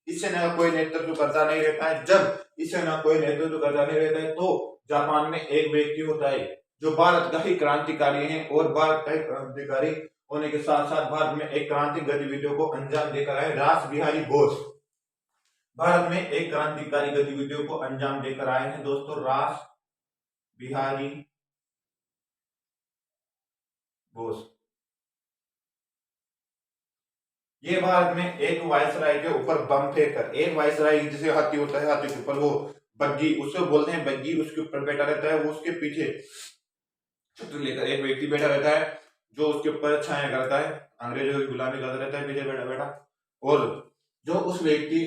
इस सेना का कोई नेतृत्व करता नहीं रहता है। जब इस सेना कोई नेतृत्व करता नहीं रहता है तो जापान में एक व्यक्ति होता है जो भारत का ही क्रांतिकारी है, और भारत का ही क्रांतिकारी होने के साथ साथ भारत में एक क्रांतिक गतिविधियों को अंजाम देकर आए रास बिहारी बोस। भारत में एक क्रांतिकारी गतिविधियों को अंजाम देकर आए हैं दोस्तों रास बिहारी बोस। ये भारत में एक वायसराय के ऊपर बम फेंककर, एक वायसराय जैसे हाथी होता है, हाथी के ऊपर वो बग्गी, उसको बोलते हैं बग्गी, उसके ऊपर बैठा रहता है, वो उसके पीछे छत्र लेकर एक व्यक्ति बैठा रहता है जो उसके ऊपर छाया करता है, अंग्रेजों की गुलामी करता रहता है पीछे बैठा बैठा। और जो उस व्यक्ति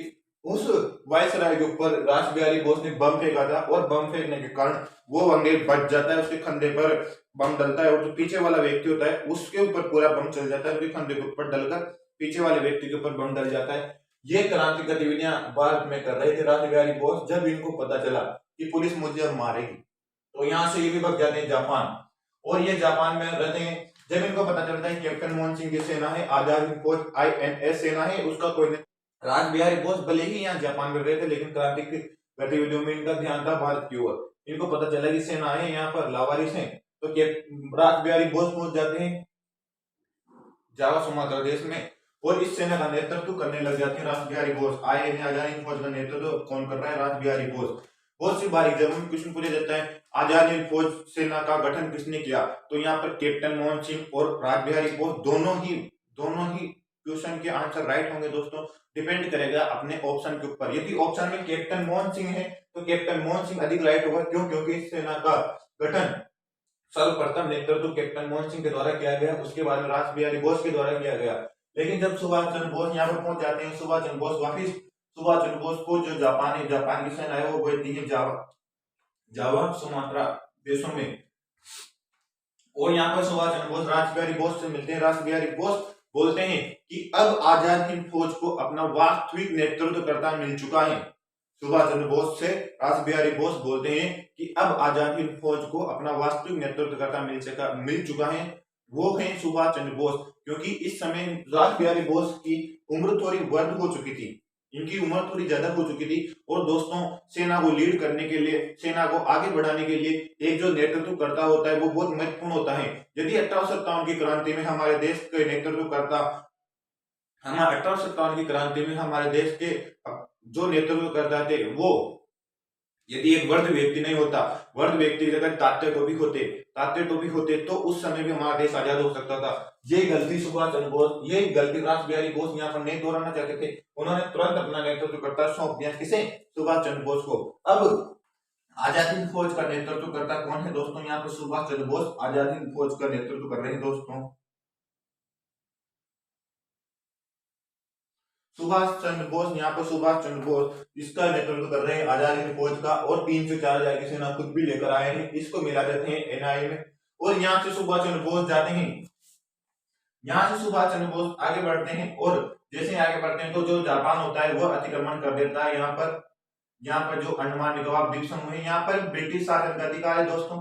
उस वायसराय के ऊपर रास बिहारी बोस ने बम फेंका था, और बम फेंकने के कारण वो अंग्रेज बच जाता है, उसके कंधे पर बम डलता है, और जो पीछे वाला व्यक्ति होता है उसके ऊपर पूरा बम चल जाता है, उसके कंधे के ऊपर डलकर पीछे वाले व्यक्ति के ऊपर बम डल जाता है। ये क्रांति गतिविधियां भारत में कर रहे थे रास बिहारी बोस। जब इनको पता चला कि पुलिस मुझे अब मारेगी, तो यहाँ से ये भी भग जाते हैं जापान, और ये जापान में रहते हैं। जब इनको पता चलता है कैप्टन मोहन सिंह की सेना है, आजाद हिंद फौज INS सेना है, उसका कोई नहीं। रास बिहारी बोस भले ही यहाँ जापान में रहे थे, लेकिन क्रांतिक गतिविधियों में इनका ध्यान था भारत की ओर। इनको पता चला कि सेना है यहाँ पर लावारिस है, तो रास बिहारी बोस पहुंच जाते हैं जावा सुमात्रा देश में, और इस सेना का नेतृत्व करने लग जाते हैं रास बिहारी बोस। आजाद हिंद फौज का नेतृत्व कौन कर रहा है, रास बिहारी बोस। बहुत सी बारी जब हम क्वेश्चन पूछा जाता है आजाद हिंद फौज सेना का गठन किसने किया, तो यहाँ पर कैप्टन मोहन सिंह और रास बिहारी बोस दोनों ही क्वेश्चन के आंसर राइट होंगे दोस्तों। डिपेंड करेगा अपने ऑप्शन के ऊपर। यदि ऑप्शन में कैप्टन मोहन सिंह है तो कैप्टन मोहन सिंह अधिक राइट होगा। क्यों? क्योंकि इस सेना का गठन सर्वप्रथम नेतृत्व कैप्टन मोहन सिंह के द्वारा किया गया, उसके बाद में रास बिहारी बोस के द्वारा किया गया। लेकिन जब सुभाष चंद्र बोस यहाँ पर पहुंच जाते हैं, सुभाष चंद्र बोस को जो जापान की सेना है वो भेजती है जावा सुमात्रा देशों में, और यहाँ पर सुभाष चंद्र बोस रास बिहारी बोस से मिलते हैं। रास बिहारी बोस बोलते हैं कि अब आजाद हिंद फौज को अपना वास्तविक नेतृत्वकर्ता मिल चुका है। सुभाष चंद्र बोस से रास बिहारी बोस बोलते हैं कि अब आजाद हिंद फौज को अपना वास्तविक नेतृत्वकर्ता मिल चुका है, वो है सुभाष चंद्र बोस। क्योंकि इस समय रास बिहारी बोस की उम्र थोड़ी वृद्ध हो चुकी थी, इनकी उम्र थोड़ी ज्यादा हो चुकी थी, और दोस्तों सेना को लीड करने के लिए, सेना को आगे बढ़ाने के लिए एक जो नेतृत्व करता होता है वो बहुत महत्वपूर्ण होता है। यदि 1857 की क्रांति में हमारे देश के नेतृत्व करता, हमारे 1857 की क्रांति में हमारे देश के जो नेतृत्व करता थे वो यदि एक वृद्ध व्यक्ति नहीं होता, वृद्ध व्यक्ति की जगह तात्या टोपी होते तो उस समय भी हमारा देश आजाद हो सकता था। ये गलती सुभाष चंद्र बोस, ये गलती रास बिहारी बोस यहाँ पर नहीं दोहराना चाहते थे। उन्होंने तुरंत अपना नेतृत्वकर्ता सौंप दिया किसे, सुभाष चंद्र बोस को। अब आजाद हिंद फौज का नेतृत्व करता कौन है दोस्तों, यहाँ पर सुभाष चंद्र बोस आजाद हिंद फौज का नेतृत्व कर रहे हैं दोस्तों। सुभाष चंद्र बोस, यहाँ पर सुभाष चंद्र बोस इसका नेतृत्व कर रहे हैं आजाद हिंद फौज का, और 3 से 4 हजार की सेना खुद भी लेकर आए हैं, इसको मिला देते हैं NIA में। और यहाँ से सुभाष चंद्र बोस जाते हैं, यहाँ से सुभाष चंद्र बोस आगे बढ़ते हैं, और जैसे आगे बढ़ते हैं तो जो जापान होता है वो अतिक्रमण कर देता है। यहाँ पर जो अंडमान निकोबार द्वीप समूह है, यहाँ पर ब्रिटिश शासन का अधिकार है दोस्तों,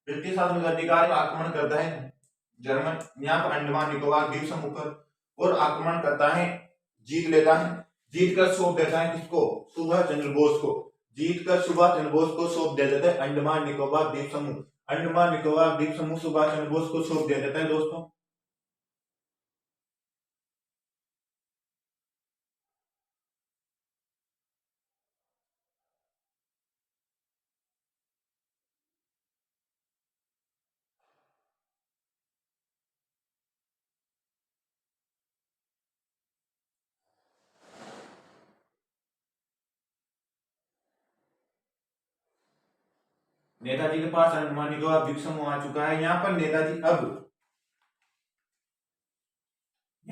ब्रिटिश शासन का अधिकार आक्रमण करता है जर्मन, यहाँ पर अंडमान निकोबार द्वीप समूह पर, और आक्रमण करता है, जीत लेता है, जीत कर सौंप देता है किसको, सुभाष चंद्र बोस को। जीत कर सुभाष चंद्र बोस को सौंप दे देता है अंडमान निकोबार द्वीप समूह, अंडमान निकोबार द्वीप समूह सुभाष चंद्र बोस को सौंप दे देता है दोस्तों। नेताजी के पास अंडमान निकोबार द्वीप समूह आ चुका है। यहाँ पर नेताजी अब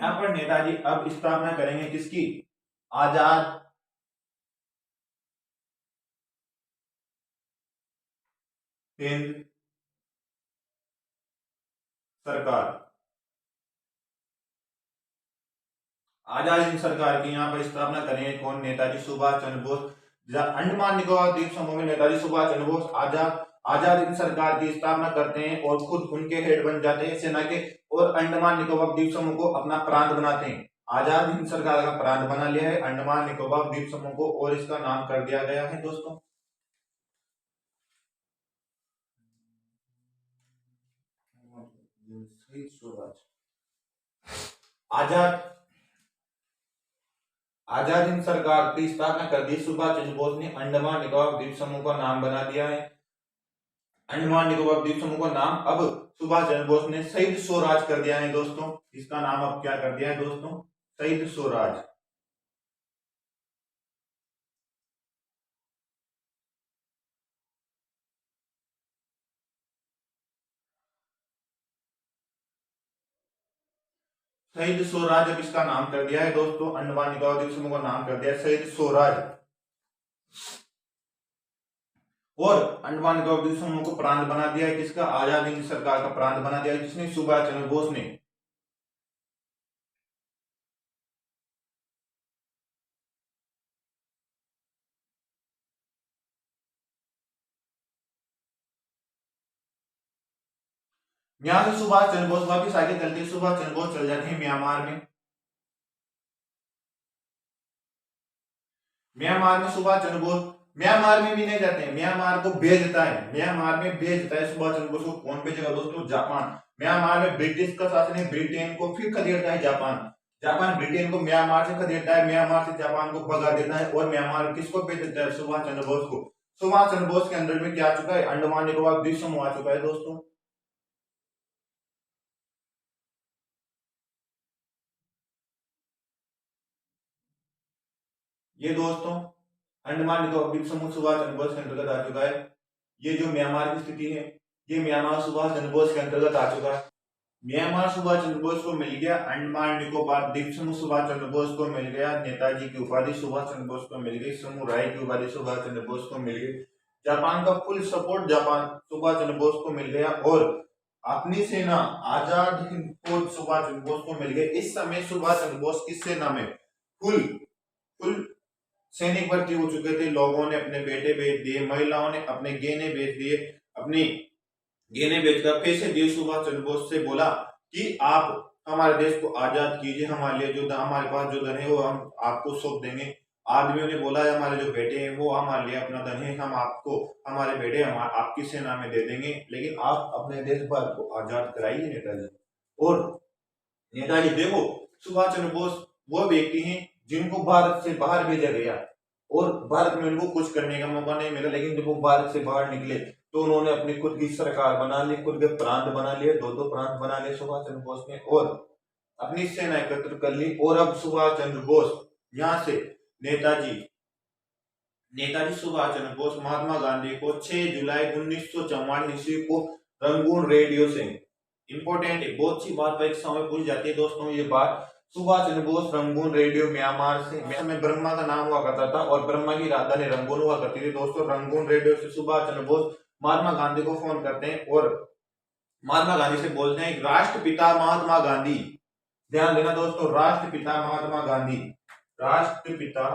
यहाँ पर नेताजी अब स्थापना करेंगे किसकी? आजाद हिंद सरकार। आजाद हिंद सरकार की यहाँ पर स्थापना करेंगे कौन? नेताजी सुभाष चंद्र बोस। अंडमान निकोबार द्वीप समूह में नेताजी सुभाष चंद्र बोस आजाद आजाद हिंद सरकार की स्थापना करते हैं और खुद उनके हेड बन जाते हैं सेना के, और अंडमान निकोबार द्वीप समूह को अपना प्रांत बनाते हैं। आजाद हिंद सरकार का प्रांत बना लिया है अंडमान निकोबार द्वीप समूह को, और इसका नाम कर दिया गया है दोस्तों आजाद आजाद हिंद सरकार की स्थापना कर दी सुभाष चंद्र बोस ने। अंडमान निकोबार द्वीप समूह का नाम बना दिया है, अंडमान निकोबार द्वीप समूह का नाम अब सुभाष चंद्र बोस ने शहीद स्वराज कर दिया है दोस्तों। इसका नाम अब क्या कर दिया है दोस्तों? शहीद स्वराज। शहीद स्वराज अब इसका नाम कर दिया है दोस्तों, अंडमान निकोबार द्वीप समूह का नाम कर दिया है शहीद स्वराज। और अंडमान निकोबार द्वीप समूह को प्रांत बना दिया है किसका? आजाद हिंद सरकार का प्रांत बना दिया है किसने? सुभाष चंद्र बोस ने। यहां से सुभाष चंद्र बोस वापिस आगे चलते सुभाष चंद्र बोस चल जाते हैं म्यांमार में। म्यांमार में सुभाष चंद्र बोस म्यांमार में भी नहीं जाते हैं, म्यांमार को भेजता है, म्यांमार में भेजता है सुभाष चंद्र बोस को। कौन भेजेगा दोस्तों? जापान। म्यांमार में ब्रिटिश का शासन है, ब्रिटेन को फिर खदेड़ता है जापान। जापान ब्रिटेन को म्यांमार से खदेड़ता है, म्यांमार से जापान को भगा देता है, और म्यांमार किसको भेज देता है? सुभाष चंद्र बोस को। सुभाष चंद्र बोस के अंदर में क्या आ चुका है? अंडमान निकोबार द्वीप समूह आ चुका है दोस्तों। ये दोस्तों अंडमान निकोबार द्वीप समूह सुभाष चंद्र बोस के अंतर्गत आ चुका है। ये जो म्यांमार की स्थिति है, ये म्यांमार सुभाष चंद्र बोस के अंतर्गत आ चुका है। म्यांमार सुभाष चंद्र बोस को मिल गया, अंडमान निकोबार द्वीप समूह सुभाष चंद्र बोस को मिल गया, नेताजी की उपाधि सुभाष चंद्र बोस को मिल गई, समुराई की उपाधि सुभाष चंद्र बोस को मिल गई, जापान का full support Japan Subhash Chandra Bose को मिल गया, और अपनी सेना आजाद हिंद फौज सुभाष चंद्र बोस को मिल गई। इस समय सुभाष चंद्र बोस की सेना में फुल फुल सैनिक भर्ती हो चुके थे। लोगों ने अपने बेटे बेच दिए, महिलाओं ने अपने गहने बेच दिए, अपनी गहने बेचकर पैसे दिए सुभाष चंद्र बोस से, बोला कि आप हमारे देश को आजाद कीजिए, हमारे लिए जो हमारे पास जो धन है वो हम आपको सौंप देंगे। आदमियों ने बोला हमारे जो बेटे हैं वो हमारे लिए अपना धन है, हम आपको हमारे बेटे हम आपकी सेना में दे देंगे, लेकिन आप अपने देश भारत को आजाद कराइए नेताजी। और नेताजी देखो सुभाष चंद्र बोस वो व्यक्ति हैं जिनको भारत से बाहर भेजा गया, और भारत में उनको कुछ करने का मौका नहीं मिला, लेकिन जब वो भारत से बाहर निकले तो उन्होंने अपनी खुद की सरकार बना ली, खुद के प्रांत बना लिए, दो प्रांत बना लिए सुभाष चंद्र बोस ने, और अपनी सेना एकत्र कर ली। और अब सुभाष चंद्र बोस यहाँ से नेताजी सुभाष चंद्र बोस महात्मा गांधी को 6 जुलाई 1944 ईस्वी को रंगून रेडियो से, इंपॉर्टेंट है, बहुत सी बात परीक्षा में पूछ जाती है दोस्तों ये बात। Subhash Chandra Bose Rangoon radio Myanmar से, में ब्रह्मा का नाम हुआ करता था और ब्रह्मा की राजधानी रंगून हुआ करती थी दोस्तों। रंगून रेडियो से सुभाष चंद्र बोस महात्मा गांधी को फोन करते हैं और महात्मा गांधी से बोलते हैं राष्ट्रपिता महात्मा गांधी, ध्यान देना दोस्तों, राष्ट्रपिता महात्मा गांधी, राष्ट्रपिता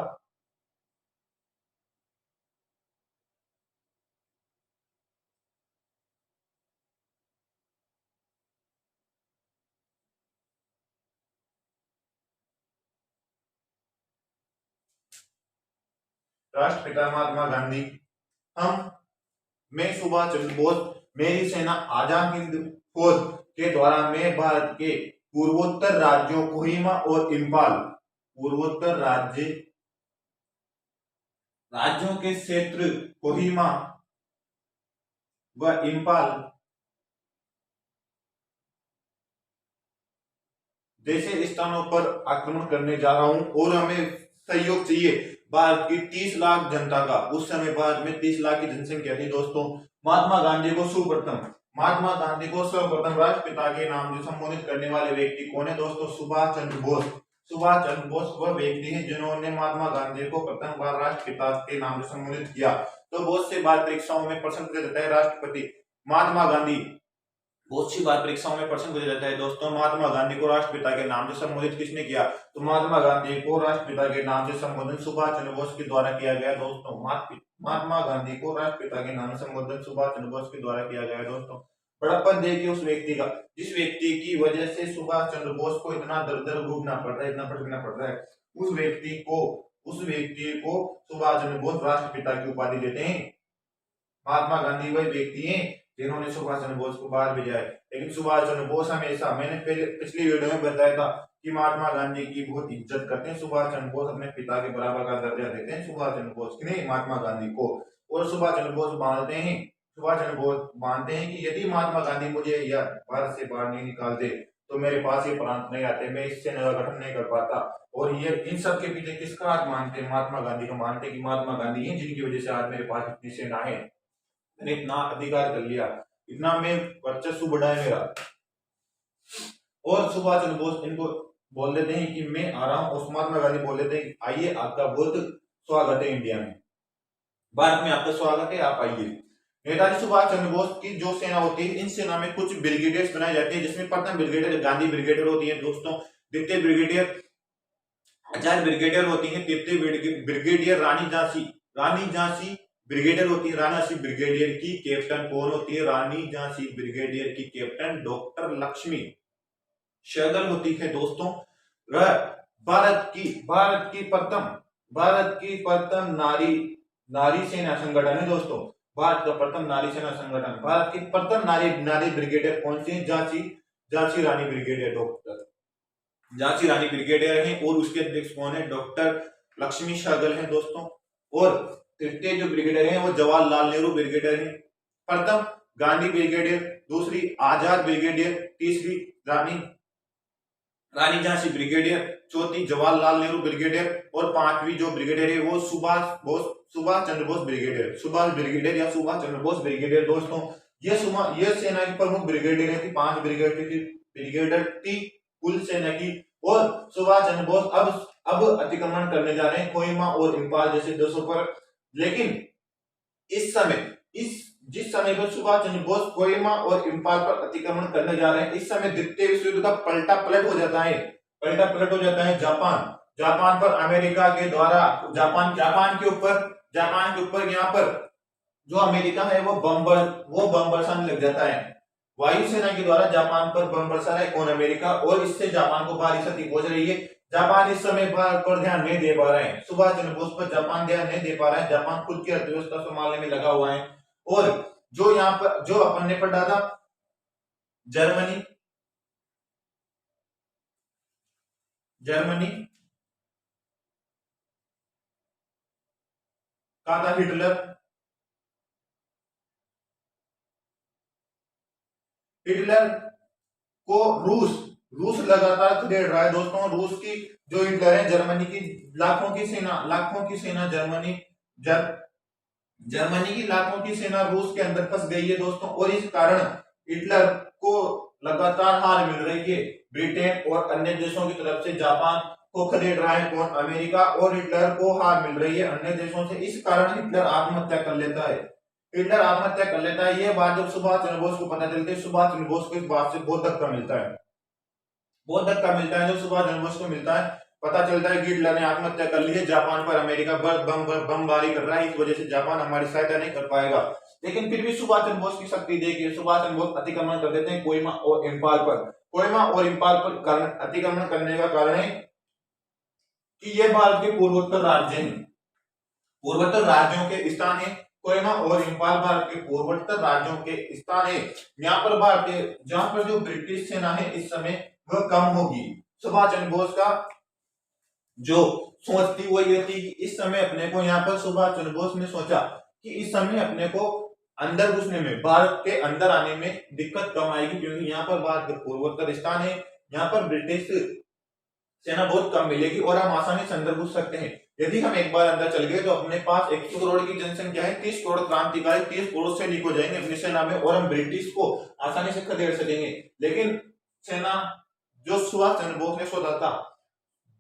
राष्ट्रपिता महात्मा गांधी, मैं सुभाष चंद्र बोस, मेरी सेना आजाद हिंद फौज के द्वारा मैं भारत के पूर्वोत्तर राज्यों कोहिमा और इम्फाल, पूर्वोत्तर राज्यों के क्षेत्र कोहिमा व इम्फाल जैसे स्थानों पर आक्रमण करने जा रहा हूं, और हमें सहयोग चाहिए भारत की 30 लाख जनता का। उस समय भारत में 30 लाख की जनसंख्या थी दोस्तों। महात्मा गांधी को सुप्रथम महात्मा गांधी को सर्वप्रथम राष्ट्रपिता के नाम से संबोधित करने वाले व्यक्ति कौन है दोस्तों? सुभाष चंद्र बोस। सुभाष चंद्र बोस वह व्यक्ति है जिन्होंने महात्मा गांधी को प्रथम बार राष्ट्रपिता के नाम से संबोधित किया। तो बहुत से बार परीक्षाओं में प्रश्न पूछा जाता है राष्ट्रपति महात्मा गांधी, बहुत सी बार परीक्षाओं में प्रश्न पूछा जाता है दोस्तों महात्मा गांधी को राष्ट्रपिता के नाम से संबोधित किसने किया? तो महात्मा गांधी को राष्ट्रपिता के नाम से संबोधन सुभाष चंद्र बोस के द्वारा किया गया दोस्तों। महात्मा गांधी को राष्ट्रपिता के नाम से संबोधन सुभाष चंद्र बोस के द्वारा किया गया दोस्तों। बड़प्पन देखिए उस व्यक्ति का जिस व्यक्ति की वजह से सुभाष चंद्र बोस को इतना दर दर भूगना पड़ रहा है, इतना भटकना पड़ रहा है, उस व्यक्ति को सुभाष चंद्र बोस राष्ट्रपिता की उपाधि देते हैं। महात्मा गांधी वही व्यक्ति हैं जिन्होंने सुभाष चंद्र बोस को बाहर भेजा है। लेकिन सुभाष चंद्र बोस हमेशा, मैंने पिछली वीडियो में बताया था कि महात्मा गांधी की बहुत इज्जत करते हैं। सुभाष चंद्र बोस अपने पिता के बराबर का दर्जा देते हैं सुभाष चंद्र बोस की नहीं, महात्मा गांधी को। और सुभाष चंद्र बोस मानते हैं कि यदि महात्मा गांधी मुझे या भारत से बाहर नहीं निकालते तो मेरे पास ये प्रांत नहीं आते, मैं इससे नया गठन नहीं कर पाता। और ये इन सब के पीछे किसका हाथ मानते हैं? महात्मा गांधी को मानते हैं कि महात्मा गांधी हैं जिनकी वजह से आज मेरे पास इतनी सेना है, मैंने इतना अधिकार कर लिया, इतना मैं वर्चस्व बढ़ा है मेरा। और सुभाष चंद्र बोस इनको बोल देते हैं कि मैं आ रहा हूं, और महात्मा गांधी बोल देते हैं आइए, आपका बहुत स्वागत है इंडिया में, भारत में आपका स्वागत है, आप आइए। नेताजी सुभाष चंद्र बोस की जो सेना होती है, इन सेना में कुछ ब्रिगेडियर्स बनाए जाते हैं, जिसमें प्रथम ब्रिगेडियर गांधी ब्रिगेडियर होती है दोस्तों, द्वितीय ब्रिगेडियर आचार्य ब्रिगेडियर होती है, तृतीय ब्रिगेडियर रानी झांसी ब्रिगेडियर होती है। रानी झांसी ब्रिगेडियर की कैप्टन कौन होती है? रानी झांसी ब्रिगेडियर की कैप्टन डॉक्टर लक्ष्मी सहगल होती है दोस्तों। भारत की प्रथम नारी सेना संगठन है दोस्तों, भारत का प्रथम नारी सेना संगठन। भारत की प्रथम नारी ब्रिगेडियर कौन सी है? झांसी रानी ब्रिगेडियर, डॉक्टर झांसी रानी ब्रिगेडियर है। और उसके अध्यक्ष कौन है? डॉक्टर लक्ष्मी सहगल है दोस्तों। और तृतीय जो ब्रिगेडियर है वो जवाहरलाल नेहरू ब्रिगेडियर है। प्रथम गांधी ब्रिगेडियर, दूसरी आजाद ब्रिगेडियर, तीसरी रानी झांसी ब्रिगेडियर, चौथी जवाहरलाल नेहरू ब्रिगेडियर, और पांचवी जो ब्रिगेडियर है वो सुभाष चंद्र बोस ब्रिगेडियर, सुभाष ब्रिगेडियर या सुभाष चंद्र बोस ब्रिगेडियर दोस्तों। ये सेना की प्रमुख ब्रिगेडियर थी, 5 ब्रिगेडियर थी कुल सेना की। और सुभाष चंद्र बोस अब अतिक्रमण करने जा रहे हैं कोहिमा और इम्फाल जैसे देशों पर। लेकिन जिस समय पर सुभाष चंद्र बोस कोहिमा और इम्फाल पर अतिक्रमण करने जा रहे हैं, इस समय द्वितीय विश्व युद्ध का पलटा पलट हो जाता है जापान पर अमेरिका के द्वारा। जापान के ऊपर यहाँ पर जो अमेरिका है वो बम बरसाने लग जाता है। वायुसेना के द्वारा जापान पर बम बरसा रहा है कौन? अमेरिका। और इससे जापान को भारी क्षति पहुंच रही है। जापान इस समय भारत पर ध्यान नहीं दे पा रहे हैं, सुभाष चंद्र बोस पर जापान ध्यान नहीं दे पा रहा है। जापान खुद की अर्थव्यवस्था संभालने में लगा हुआ है। और जो अपन ने पढ़ा था जर्मनी का था हिटलर को रूस लगातार खदेड़ रहा है दोस्तों। रूस की जो हिटलर है, जर्मनी की लाखों की सेना जर्मनी की लाखों की सेना रूस के अंदर फंस गई है दोस्तों। और इस कारण हिटलर को लगातार हार मिल रही है। ब्रिटेन और अन्य देशों की तरफ से जापान को खदेड़ रहा है कौन? अमेरिका। और हिटलर को हार मिल रही है अन्य देशों से। इस कारण हिटलर आत्महत्या कर लेता है। यह बात जब सुभाष चंद्र बोस को पता चलती है, सुभाष चंद्र बोस को इस बात से बहुत धक्का मिलता है। जब सुभाष चंद्र बोस को मिलता है, पता चलता है कि हिटलर ने आत्महत्या कर ली है, जापान पर अमेरिका बमबारी कर रहा है, इस वजह से जापान हमारी सहायता नहीं कर पाएगा। लेकिन फिर भी सुभाष चंद्र बोस की शक्ति देखिए, सुभाष चंद्र बोस अतिक्रमण कर देते हैं कोहिमा और इम्फाल पर। अतिक्रमण करने का कारण है कि ये भारत के पूर्वोत्तर राज्य हैं, पूर्वोत्तर राज्यों के स्थान है। कोहिमा और इम्फाल भारत के पूर्वोत्तर राज्यों के स्थान है। यहाँ पर जहाँ पर जो ब्रिटिश सेना है इस समय वह कम होगी। सुभाष चंद्र बोस का जो सोच थी वो ये थी कि इस समय अपने को, यहाँ पर सुभाष चंद्र बोस ने सोचा कि इस समय अपने को अंदर घुसने में, भारत के अंदर आने में दिक्कत कम आएगी, क्योंकि यहाँ पर भारत के पूर्वोत्तर स्थान है, यहाँ पर ब्रिटिश सेना बहुत कम मिलेगी और हम आसानी से अंदर घुस सकते हैं। यदि हम एक बार अंदर चल गए तो अपने पास 100 करोड़ की जनसंख्या है, 30 करोड़ क्रांतिकारी, 30 करोड़ सैनिक हो जाएंगे अपनी सेना में और हम ब्रिटिश को आसानी से खदेड़ सकेंगे। लेकिन सेना जो सुभाष चंद्र बोस ने सोचा था,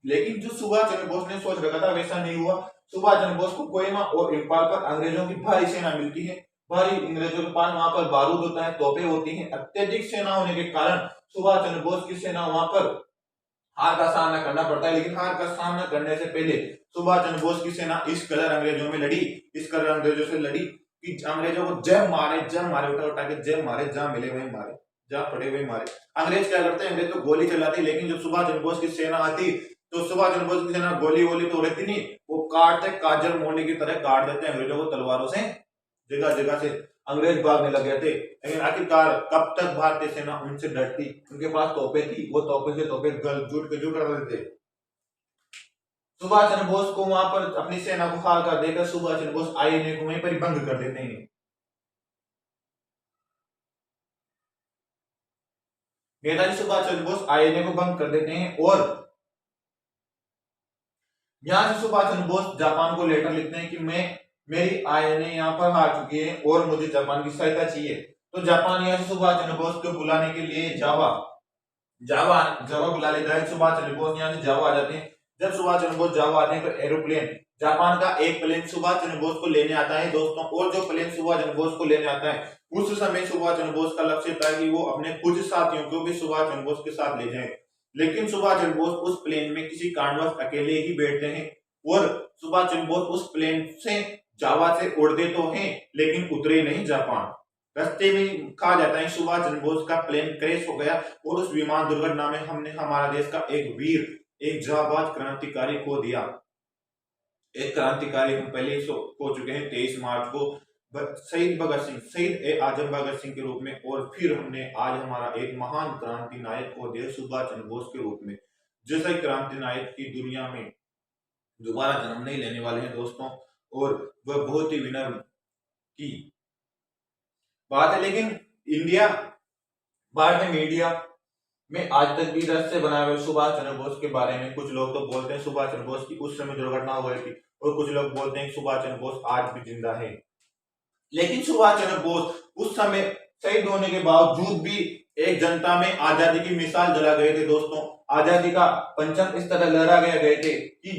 लेकिन जो सुभाष चंद्र बोस ने सोच रखा था वैसा नहीं हुआ। सुभाष चंद्र बोस को कोहिमा और इम्फाल पर अंग्रेजों की भारी सेना मिलती है, भारी अंग्रेजों के पास वहां पर बारूद होता है, तोपें होती हैं। अत्यधिक सेना होने के कारण सुभाष चंद्र बोस की सेना वहां पर हार का सामना करना पड़ता है। लेकिन हार का सामना करने से पहले सुभाष चंद्र बोस की सेना इस कदर अंग्रेजों में लड़ी, इस कदर अंग्रेजों से लड़ी कि अंग्रेजों को जब मारे उठा उठा के जब मारे, जहां मिले वहीं मारे, जहां पड़े वहीं मारे। अंग्रेज क्या करते हैं, अंग्रेज तो गोली चलाते, लेकिन जब सुभाष चंद्र बोस की सेना आती तो सुभाष चंद्र बोस की सेना गोली तो रहती नहीं, वो काटते, काजल मोड़ने की तरह काट देते अंग्रेजों को तलवारों से। जगह जगह से अंग्रेज भागने लग गए थे, लेकिन आखिरकार कब तक भारतीय सेना उनसे डरती। उनके पास तोपें थी, वो तोपें से तोपें जुट कर रहे थे। सुभाष चंद्र बोस को वहां पर अपनी सेना को हार कर देकर सुभाष चंद्र बोस आईएनए को वहीं पर भंग कर देते हैं। नेताजी सुभाष चंद्र बोस आईएनए को भंग कर देते हैं और यहां से सुभाष चंद्र बोस जापान को लेटर लिखते हैं कि मेरी आईएनए यहाँ पर हार चुकी है और मुझे जापान की सहायता चाहिए। तो जापान यहाँ से सुभाष चंद्र बोस को बुलाने के लिए जावा बुला लेता है। सुभाष चंद्र बोस यहाँ से जावा आ जाते हैं। जब सुभाष चंद्र बोस जावा आते हैं तो एरोप्लेन, जापान का एक प्लेन सुभाष चंद्र बोस को लेने आता है दोस्तों। और जो प्लेन सुभाष चंद्र बोस को लेने आता है उस समय सुभाष चंद्र बोस का लक्ष्य था कि वो अपने कुछ साथियों को भी सुभाष चंद्र बोस के साथ ले जाएं। लेकिन सुभाष चंद्र बोस उस प्लेन में किसी कारणवश अकेले ही बैठते हैं और सुभाष चंद्र बोस उस प्लेन से जावा से उड़ते तो हैं लेकिन उतरे नहीं जापान। रास्ते में कहा जाता है सुभाष चंद्र बोस का प्लेन क्रैश हो गया और उस विमान दुर्घटना में हमने हमारा देश का एक वीर, एक जाबाज क्रांतिकारी खो दिया। एक क्रांतिकारी हम पहले ही खो चुके हैं 23 मार्च को, शहीद भगत सिंह, शहीद आजम भगत सिंह के रूप में, और फिर हमने आज हमारा एक महान क्रांति नायक खो दिया सुभाष चंद्र बोस के रूप में। जैसे क्रांति नायक की दुनिया में दोबारा जन्म नहीं लेने वाले हैं दोस्तों, और वह बहुत ही विनम्र की बात है। लेकिन इंडिया, भारतीय मीडिया में आज तक भी रहस्य बनाए हुए सुभाष चंद्र बोस के बारे में कुछ लोग तो बोलते हैं सुभाष चंद्र बोस की उस समय दुर्घटना हो गई थी, और कुछ लोग बोलते हैं सुभाष चंद्र बोस आज भी जिंदा है। लेकिन सुभाष चंद्र बोस उस समय शहीद होने के बावजूद भी एक जनता में आजादी की मिसाल जला गए थे दोस्तों। आजादी का परचम इस तरह लहरा गए थे कि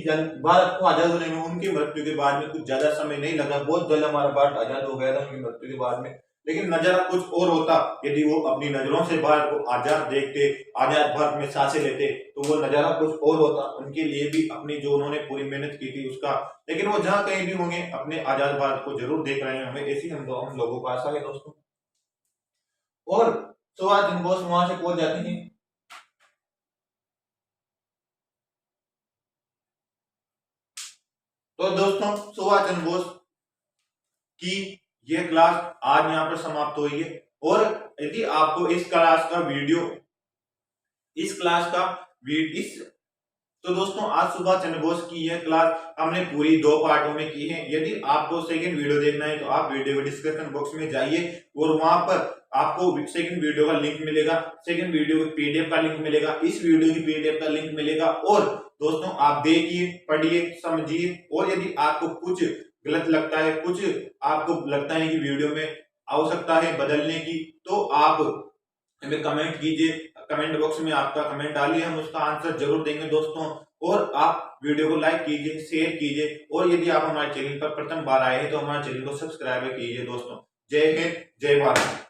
भारत को आजाद होने में उनकी मृत्यु के बाद में कुछ ज्यादा समय नहीं लगा, बहुत जल्द हमारा भारत आजाद हो गया था उनकी मृत्यु के बाद में। लेकिन नजारा कुछ और होता यदि वो अपनी नजरों से भारत को आजाद देखते, आजाद भारत में सांसें लेते, तो वो नजारा कुछ और होता। उनके लिए भी अपनी जो उन्होंने पूरी मेहनत की थी उसका, लेकिन वो जहां कहीं भी होंगे अपने आजाद भारत को जरूर देख रहे होंगे, ऐसी हम लोगों को आशा है दोस्तों। और सुभाष चंद्र बोस वहां से पहुंच जाते हैं। तो दोस्तों सुभाष चंद्र बोस की यह क्लास आज यहाँ पर समाप्त हुई है। और यदि आपको इस क्लास का तो दोस्तों आज सुभाष चंद्र बोस की यह क्लास हमने पूरी 2 पार्टों में की है। यदि आपको सेकंड वीडियो देखना है तो आप वीडियो के डिस्क्रिप्शन बॉक्स में जाइए और वहां पर आपको सेकंड वीडियो का लिंक मिलेगा, सेकंड वीडियो की पीडीएफ का लिंक मिलेगा, इस वीडियो की पीडीएफ का लिंक मिलेगा। और दोस्तों आप देखिए, पढ़िए, समझिए, और यदि आपको कुछ गलत लगता है, कुछ आपको लगता है कि वीडियो में आवश्यकता है बदलने की, तो आप हमें कमेंट कीजिए, कमेंट बॉक्स में आपका कमेंट डालिए, हम उसका आंसर जरूर देंगे दोस्तों। और आप वीडियो को लाइक कीजिए, शेयर कीजिए, और यदि आप हमारे चैनल पर प्रथम बार आए हैं तो हमारे चैनल को सब्सक्राइब कीजिए दोस्तों। जय हिंद, जय भारत।